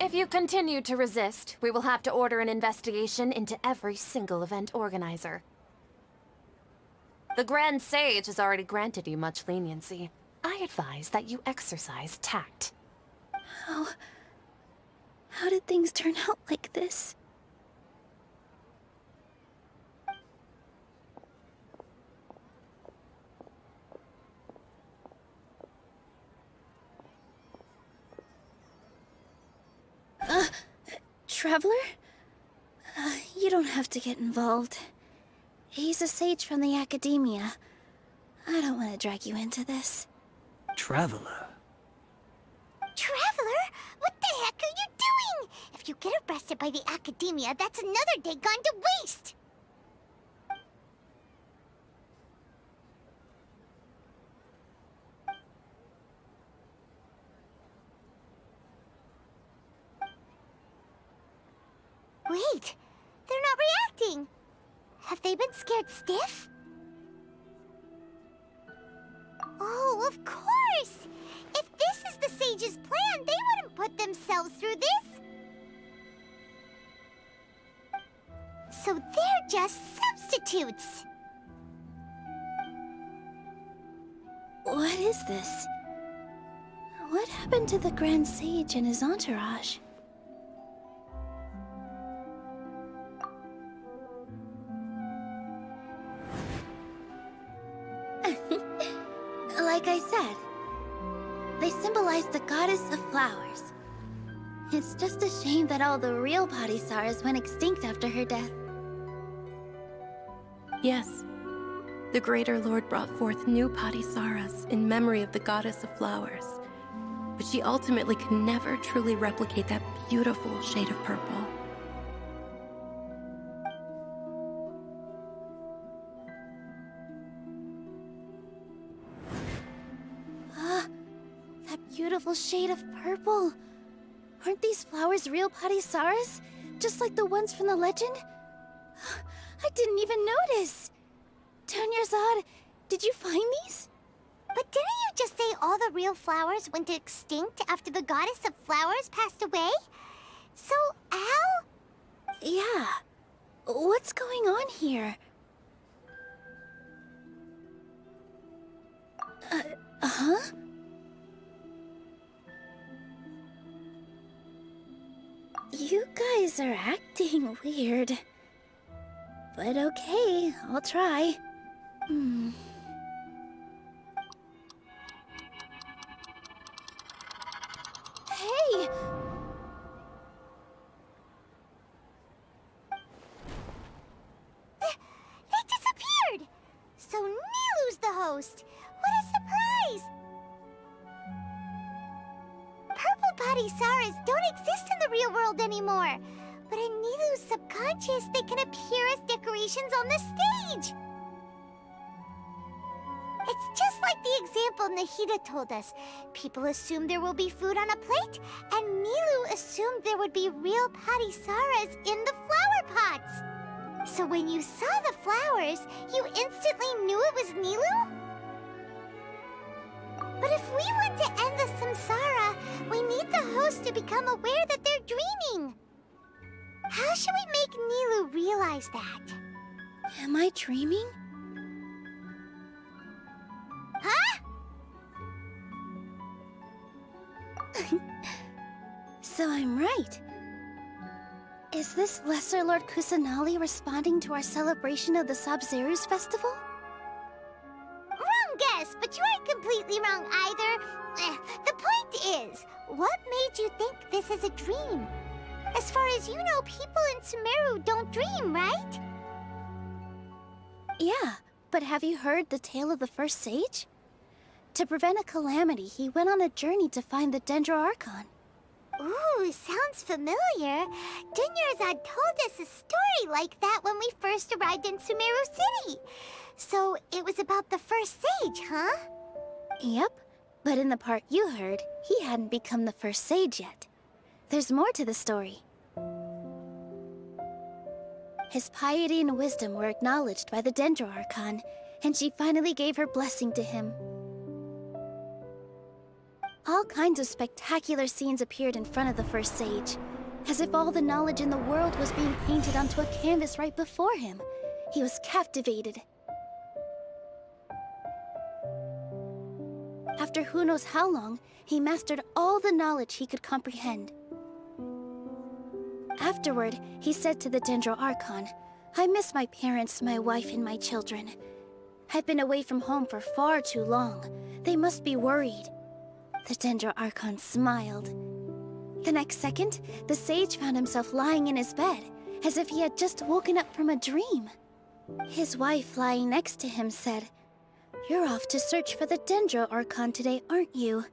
If you continue to resist, we will have to order an investigation into every single event organizer. The Grand Sage has already granted you much leniency. I advise that you exercise tact. How did things turn out like this? Traveler? You don't have to get involved. He's a sage from the Academia. I don't want to drag you into this. Traveler? Traveler? What the heck are you doing? If you get arrested by the Academia, that's another day gone to waste! Wait, they're not reacting. Have they been scared stiff? Oh, of course! If this is the Sage's plan, they wouldn't put themselves through this. So they're just substitutes. What is this? What happened to the Grand Sage and his entourage? Like I said, they symbolize the goddess of flowers. It's just a shame that all the real Padisaras went extinct after her death. Yes. The Greater Lord brought forth new Padisaras in memory of the goddess of flowers. But she ultimately could never truly replicate that beautiful shade of purple. beautiful shade of purple. Aren't these flowers real Padisaras? Just like the ones from the legend? I didn't even notice! Dunyarzad, did you find these? But didn't you just say all the real flowers went extinct after the goddess of flowers passed away? So, how? Yeah. What's going on here? Huh? You guys are acting weird. But okay, I'll try. Hey! They disappeared! So Nilu's the host! What a surprise! Purple Padisaras don't exist in the real world anymore. But in Nilu's subconscious, they can appear as decorations on the stage. It's just like the example Nahida told us. People assumed there will be food on a plate, and Nilu assumed there would be real Padisaras in the flower pots. So when you saw the flowers, you instantly knew it was Nilu? But if we want to end the samsara, we need the host to become aware that they're dreaming. How should we make Nilu realize that? Am I dreaming? Huh? So I'm right. Is this Lesser Lord Kusanali responding to our celebration of the Sabzeruz festival? Wrong guess, but you aren't completely wrong either. The point is, what made you think this is a dream? As far as you know, people in Sumeru don't dream, right? Yeah, but have you heard the tale of the first sage? To prevent a calamity, he went on a journey to find the Dendro Archon. Ooh, sounds familiar. Dunyarzad told us a story like that when we first arrived in Sumeru City. So it was about the first sage, huh? Yep, but in the part you heard, he hadn't become the first sage yet. There's more to the story. His piety and wisdom were acknowledged by the Dendro Archon, and she finally gave her blessing to him. All kinds of spectacular scenes appeared in front of the first sage, as if all the knowledge in the world was being painted onto a canvas right before him. He was captivated. After who knows how long, he mastered all the knowledge he could comprehend. Afterward, he said to the Dendro Archon, "I miss my parents, my wife, and my children. I've been away from home for far too long. They must be worried." The Dendro Archon smiled. The next second, the sage found himself lying in his bed, as if he had just woken up from a dream. His wife, lying next to him, said, "You're off to search for the Dendro Archon today, aren't you?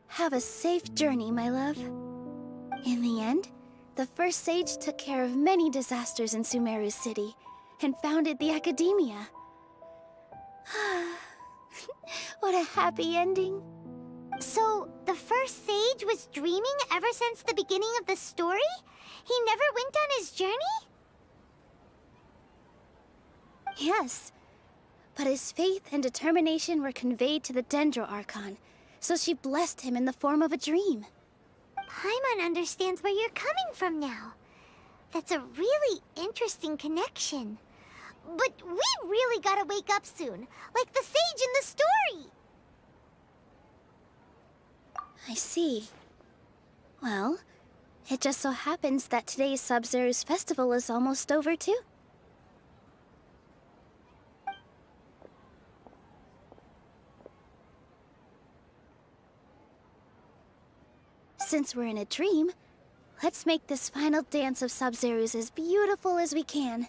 Have a safe journey, my love." In the end, the first sage took care of many disasters in Sumeru City and founded the Academia. What a happy ending. So, the first sage was dreaming ever since the beginning of the story? He never went on his journey? Yes, but his faith and determination were conveyed to the Dendro Archon, so she blessed him in the form of a dream. Paimon understands where you're coming from now. That's a really interesting connection. But we really gotta wake up soon, like the sage in the story! I see. Well, it just so happens that today's Sabzeruz festival is almost over too. Since we're in a dream, let's make this final dance of Sabzeruz as beautiful as we can.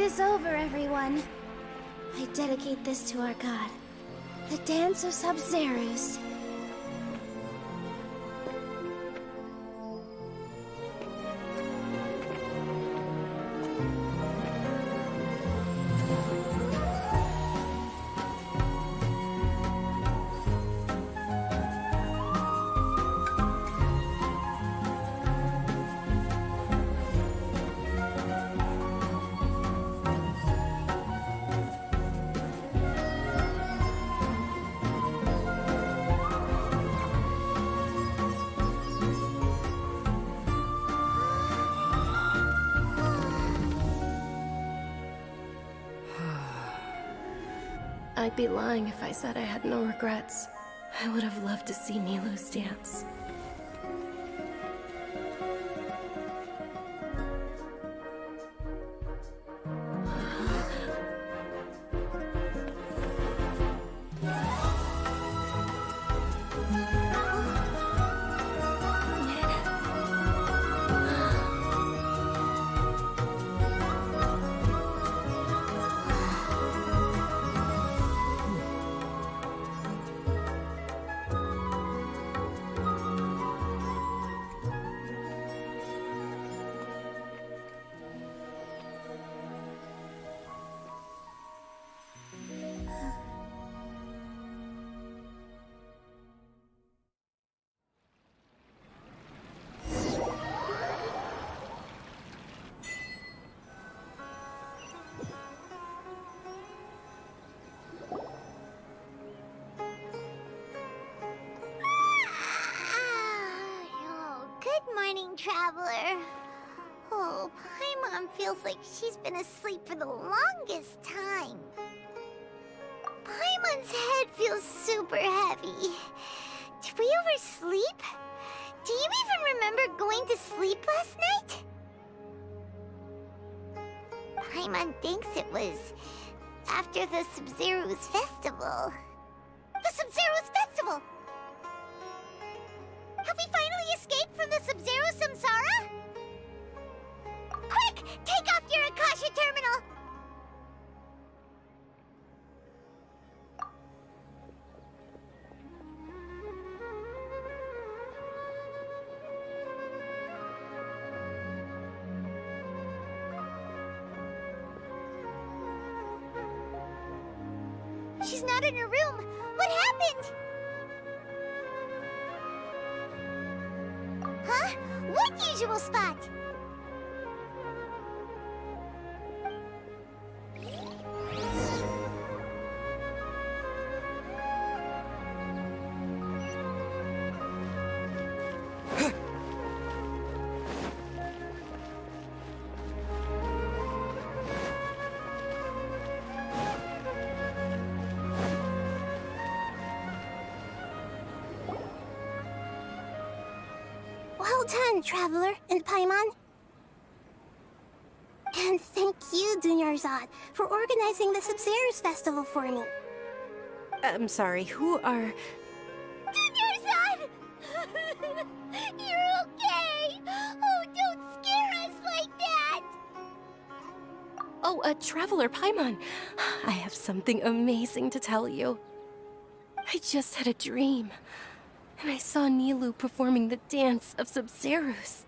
It is over, everyone. I dedicate this to our god, the Dance of Sub-Zerus. I'd be lying if I said I had no regrets. I would have loved to see Nilou's dance. Traveler. Oh, Paimon feels like she's been asleep for the longest time. Paimon's head feels super heavy. Did we oversleep? Do you even remember going to sleep last night? Paimon thinks it was after the Sub-Zeru's festival. The Sub-Zeru's festival! Have we finally escaped from the Sub-Zero Samsara? Quick! Take off your Akasha terminal! She's not in her room. What happened? Huh? What usual spot? Well done, Traveler and Paimon. And thank you, Dunyarzad, for organizing the Sub-Zerus festival for me. I'm sorry, who are... Dunyarzad! You're okay! Oh, don't scare us like that! Oh, Traveler Paimon. I have something amazing to tell you. I just had a dream, and I saw Nilou performing the Dance of Sub-Zerus.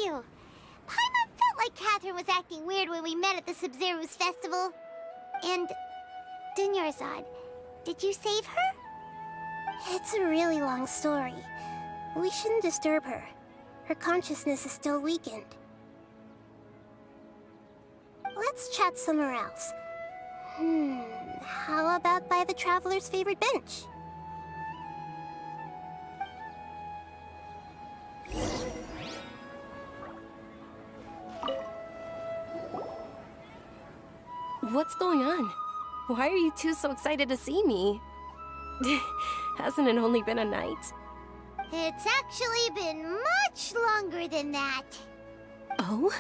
You. Paimon felt like Catherine was acting weird when we met at the Sub-Zeru's festival. And Dunyarzad, did you save her? It's a really long story. We shouldn't disturb her. Her consciousness is still weakened. Let's chat somewhere else. How about by the traveler's favorite bench? What's going on? Why are you two so excited to see me? Hasn't it only been a night? It's actually been much longer than that. Oh?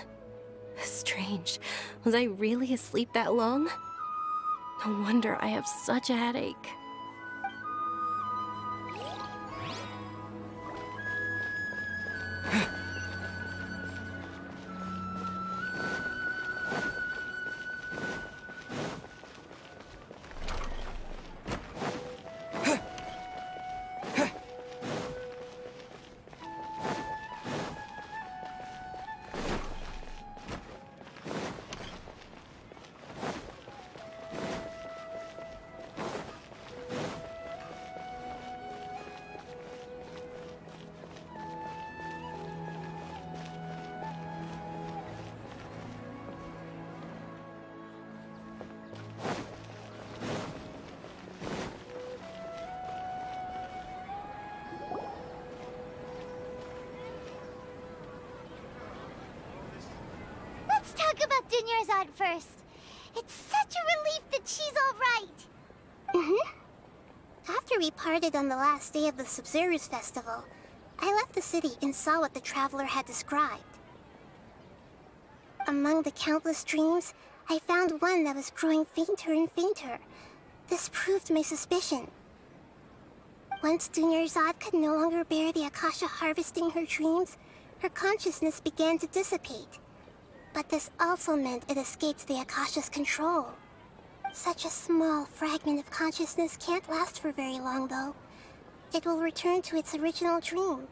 Strange. Was I really asleep that long? No wonder I have such a headache. Let's talk about Dunyarzad first. It's such a relief that she's all right. After we parted on the last day of the Sumeru's festival, I left the city and saw what the traveler had described. Among the countless dreams, I found one that was growing fainter and fainter. This proved my suspicion. Once Dunyarzad could no longer bear the Akasha harvesting her dreams, her consciousness began to dissipate. But this also meant it escaped the Akasha's control. Such a small fragment of consciousness can't last for very long, though. It will return to its original dream,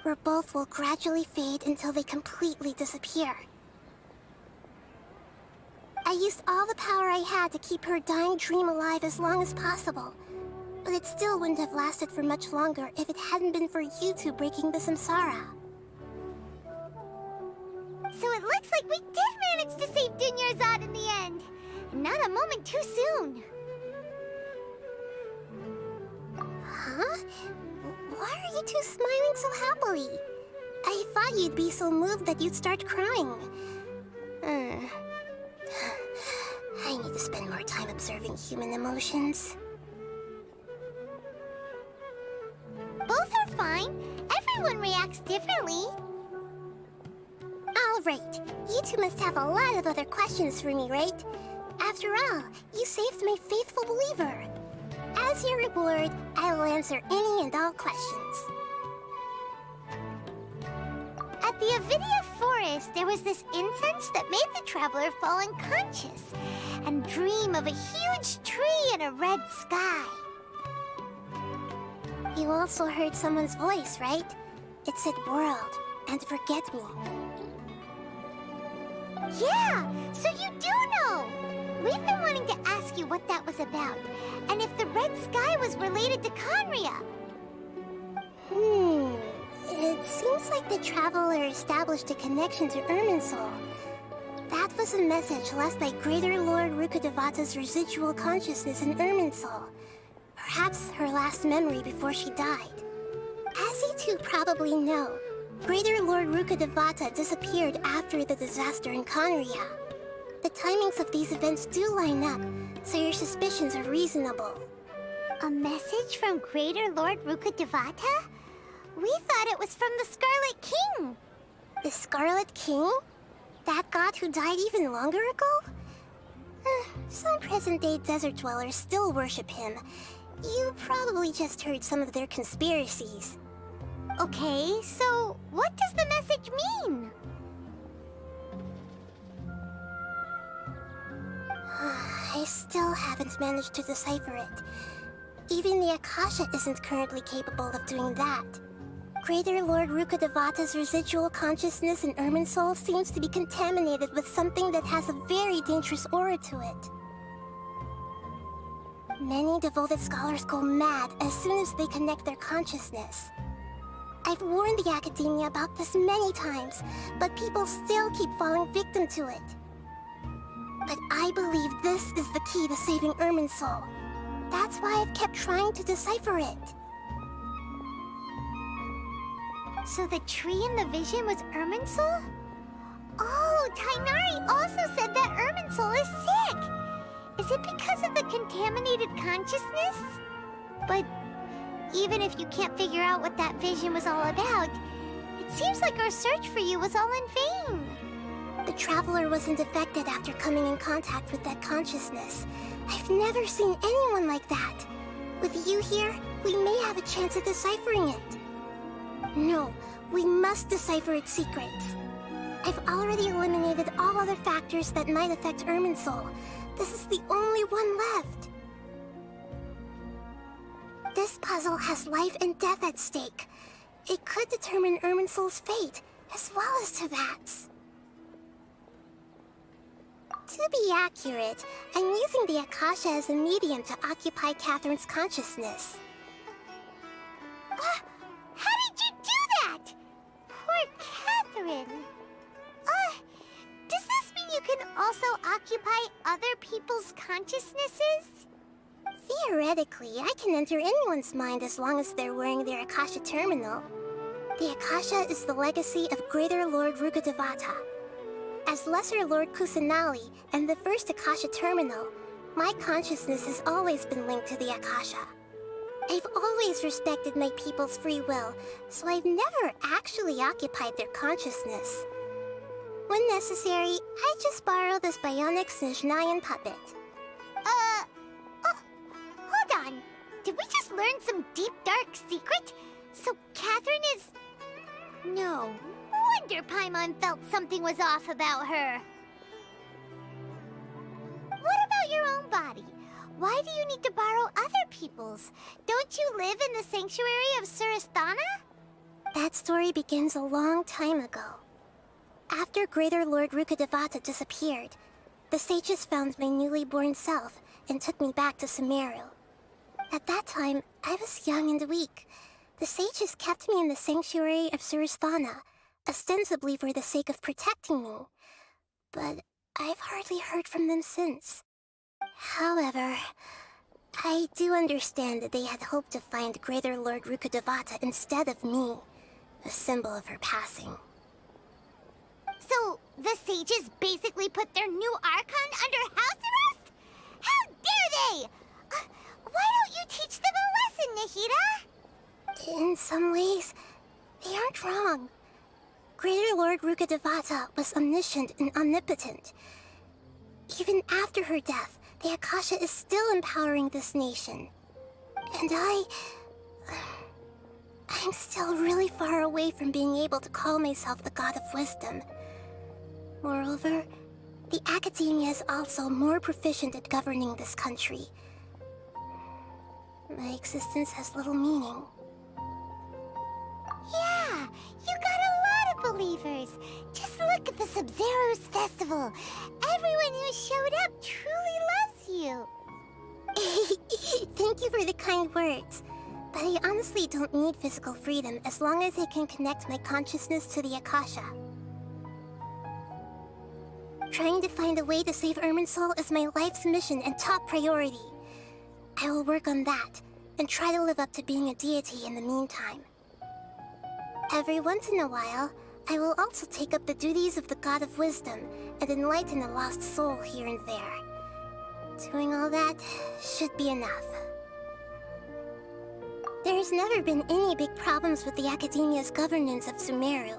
where both will gradually fade until they completely disappear. I used all the power I had to keep her dying dream alive as long as possible, but it still wouldn't have lasted for much longer if it hadn't been for you two breaking the samsara. So it looks like we did manage to save Dunyarzad in the end. And not a moment too soon. Huh? Why are you two smiling so happily? I thought you'd be so moved that you'd start crying. I need to spend more time observing human emotions. Both are fine. Everyone reacts differently. All right. You two must have a lot of other questions for me, right? After all, you saved my faithful believer. As your reward, I will answer any and all questions. At the Avidia forest, there was this incense that made the traveler fall unconscious and dream of a huge tree and a red sky. You also heard someone's voice, right? It said world and forget me. Yeah, so you do know! We've been wanting to ask you what that was about, and if the red sky was related to Conria. It seems like the traveler established a connection to Irminsul. That was a message left by Greater Lord Rukkhadevata's residual consciousness in Irminsul. Perhaps her last memory before she died. As you two probably know, Greater Lord Rukkhadevata disappeared after the disaster in Conria. The timings of these events do line up, so your suspicions are reasonable. A message from Greater Lord Rukkhadevata? We thought it was from the Scarlet King. The Scarlet King? That god who died even longer ago? Some present-day desert dwellers still worship him. You probably just heard some of their conspiracies. Okay, so what does the message mean? I still haven't managed to decipher it. Even the Akasha isn't currently capable of doing that. Greater Lord Rukkhadevata's residual consciousness in Irminsul seems to be contaminated with something that has a very dangerous aura to it. Many devoted scholars go mad as soon as they connect their consciousness. I've warned the Academia about this many times, but people still keep falling victim to it. But I believe this is the key to saving Irminsul. That's why I've kept trying to decipher it. So the tree in the vision was Irminsul? Oh, Tainari also said that Irminsul is sick! Is it because of the contaminated consciousness? But even if you can't figure out what that vision was all about, it seems like our search for you was all in vain. The Traveler wasn't affected after coming in contact with that consciousness. I've never seen anyone like that. With you here, we may have a chance at deciphering it. No, we must decipher its secrets. I've already eliminated all other factors that might affect Irminsul. This is the only one left. This puzzle has life and death at stake. It could determine Irminsul's fate, as well as Tevat's. To be accurate, I'm using the Akasha as a medium to occupy Catherine's consciousness. How did you do that? Poor Catherine. Does this mean you can also occupy other people's consciousnesses? Theoretically, I can enter anyone's mind as long as they're wearing their Akasha terminal. The Akasha is the legacy of Greater Lord Rukkhadevata. As Lesser Lord Kusanali and the first Akasha terminal, my consciousness has always been linked to the Akasha. I've always respected my people's free will, so I've never actually occupied their consciousness. When necessary, I just borrow this bionic Snezhnayan puppet. Hold on. Did we just learn some deep, dark secret? So Catherine is... No wonder Paimon felt something was off about her. What about your own body? Why do you need to borrow other people's? Don't you live in the sanctuary of Surasthana? That story begins a long time ago. After Greater Lord Rukkhadevata disappeared, the sages found my newly born self and took me back to Sumeru. At that time, I was young and weak. The sages kept me in the sanctuary of Surasthana, ostensibly for the sake of protecting me. But I've hardly heard from them since. However, I do understand that they had hoped to find Greater Lord Rukkhadevata instead of me, a symbol of her passing. So, the sages basically put their new Archon under house arrest? How dare they! Why don't you teach them a lesson, Nahida? In some ways, they aren't wrong. Greater Lord Rukkhadevata was omniscient and omnipotent. Even after her death, the Akasha is still empowering this nation. And I'm still really far away from being able to call myself the God of Wisdom. Moreover, the Academia is also more proficient at governing this country. My existence has little meaning. Yeah, you got a lot of believers. Just look at the Sub-Zero's festival. Everyone who showed up truly loves you. Thank you for the kind words. But I honestly don't need physical freedom as long as I can connect my consciousness to the Akasha. Trying to find a way to save Irminsul is my life's mission and top priority. I will work on that, and try to live up to being a deity in the meantime. Every once in a while, I will also take up the duties of the God of Wisdom and enlighten a lost soul here and there. Doing all that should be enough. There's never been any big problems with the Academia's governance of Sumeru.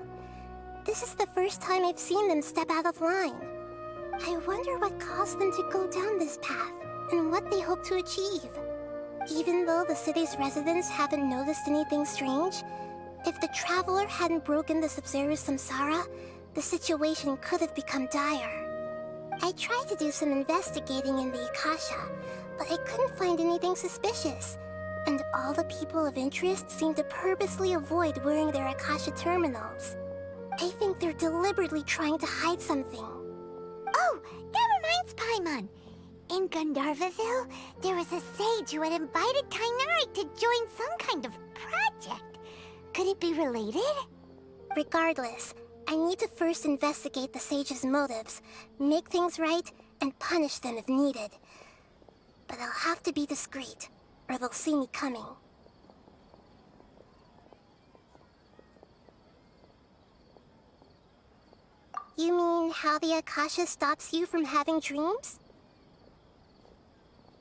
This is the first time I've seen them step out of line. I wonder what caused them to go down this path, and what they hope to achieve. Even though the city's residents haven't noticed anything strange, if the Traveler hadn't broken the Sub-Zero's samsara, the situation could have become dire. I tried to do some investigating in the Akasha, but I couldn't find anything suspicious. And all the people of interest seem to purposely avoid wearing their Akasha terminals. I think they're deliberately trying to hide something. Oh, that reminds Paimon. In Gandharvaville, there was a sage who had invited Tainari to join some kind of project. Could it be related? Regardless, I need to first investigate the sage's motives, make things right, and punish them if needed. But I'll have to be discreet, or they'll see me coming. You mean how the Akasha stops you from having dreams?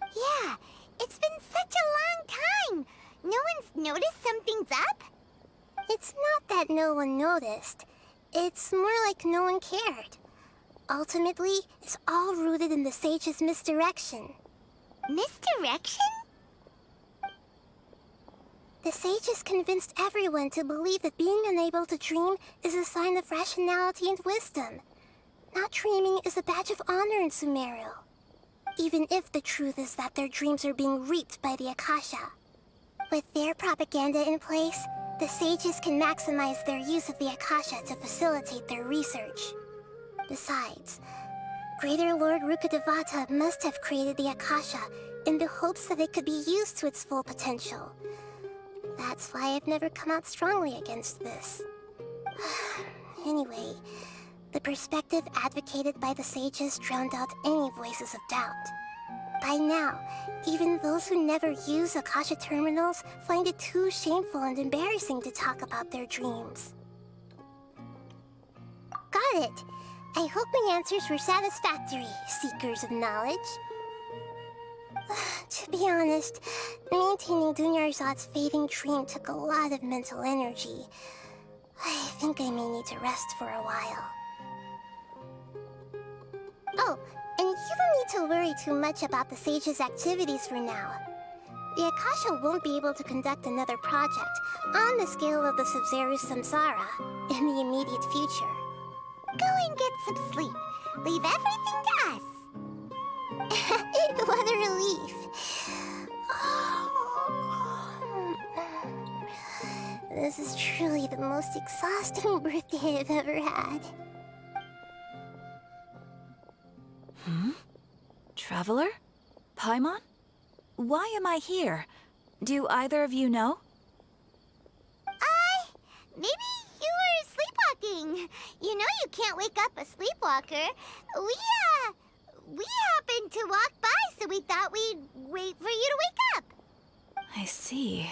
Yeah, it's been such a long time. No one's noticed something's up? It's not that no one noticed. It's more like no one cared. Ultimately, it's all rooted in the sage's misdirection. Misdirection? The sages convinced everyone to believe that being unable to dream is a sign of rationality and wisdom. Not dreaming is a badge of honor in Sumeru. Even if the truth is that their dreams are being reaped by the Akasha. With their propaganda in place, the sages can maximize their use of the Akasha to facilitate their research. Besides, Greater Lord Rukkhadevata must have created the Akasha in the hopes that it could be used to its full potential. That's why I've never come out strongly against this. Anyway, the perspective advocated by the sages drowned out any voices of doubt. By now, even those who never use Akasha terminals find it too shameful and embarrassing to talk about their dreams. Got it! I hope my answers were satisfactory, seekers of knowledge. To be honest, maintaining Dunyarzad's fading dream took a lot of mental energy. I think I may need to rest for a while. Oh, and you don't need to worry too much about the sage's activities for now. The Akasha won't be able to conduct another project on the scale of the Sub-Zero Samsara in the immediate future. Go and get some sleep. Leave everything to us. What a relief. This is truly the most exhausting birthday I've ever had. Traveler? Paimon? Why am I here? Do either of you know? Maybe you were sleepwalking. You know you can't wake up a sleepwalker. We happened to walk by, so we thought we'd wait for you to wake up. I see.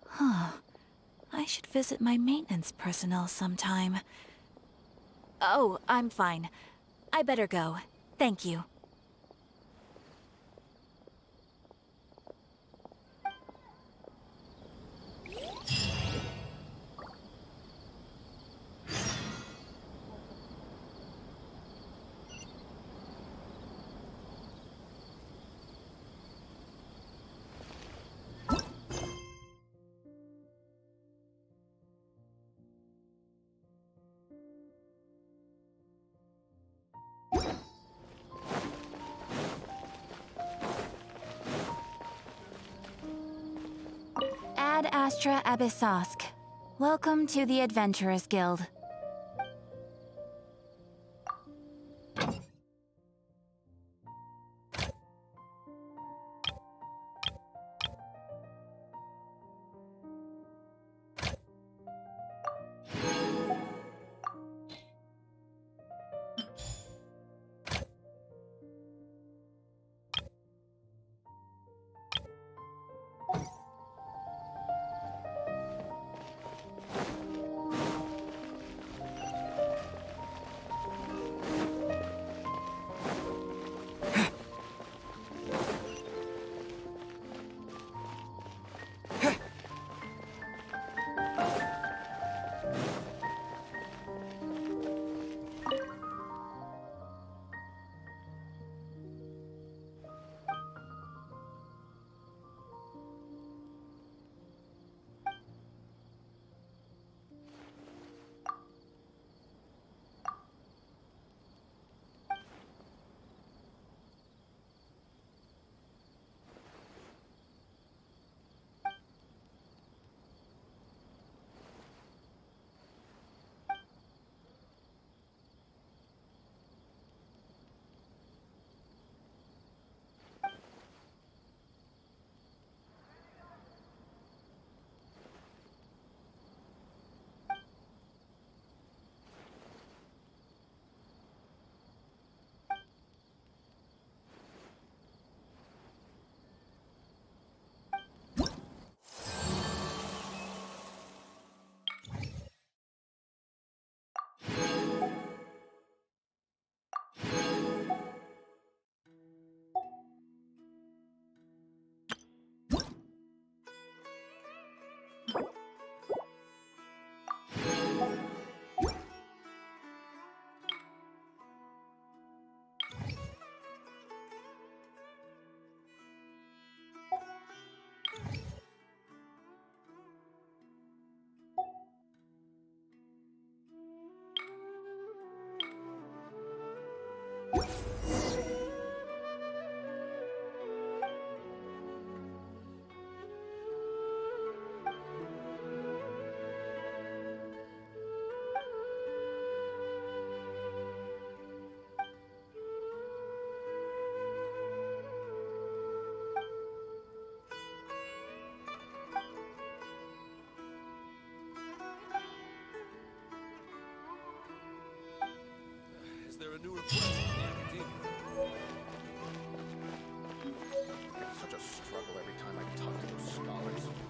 Huh. I should visit my maintenance personnel sometime. Oh, I'm fine. I better go. Thank you. Ad Astra Abyssosk. Welcome to the Adventurers Guild. there are new requests from the Academia. It's such a struggle every time I talk to those scholars.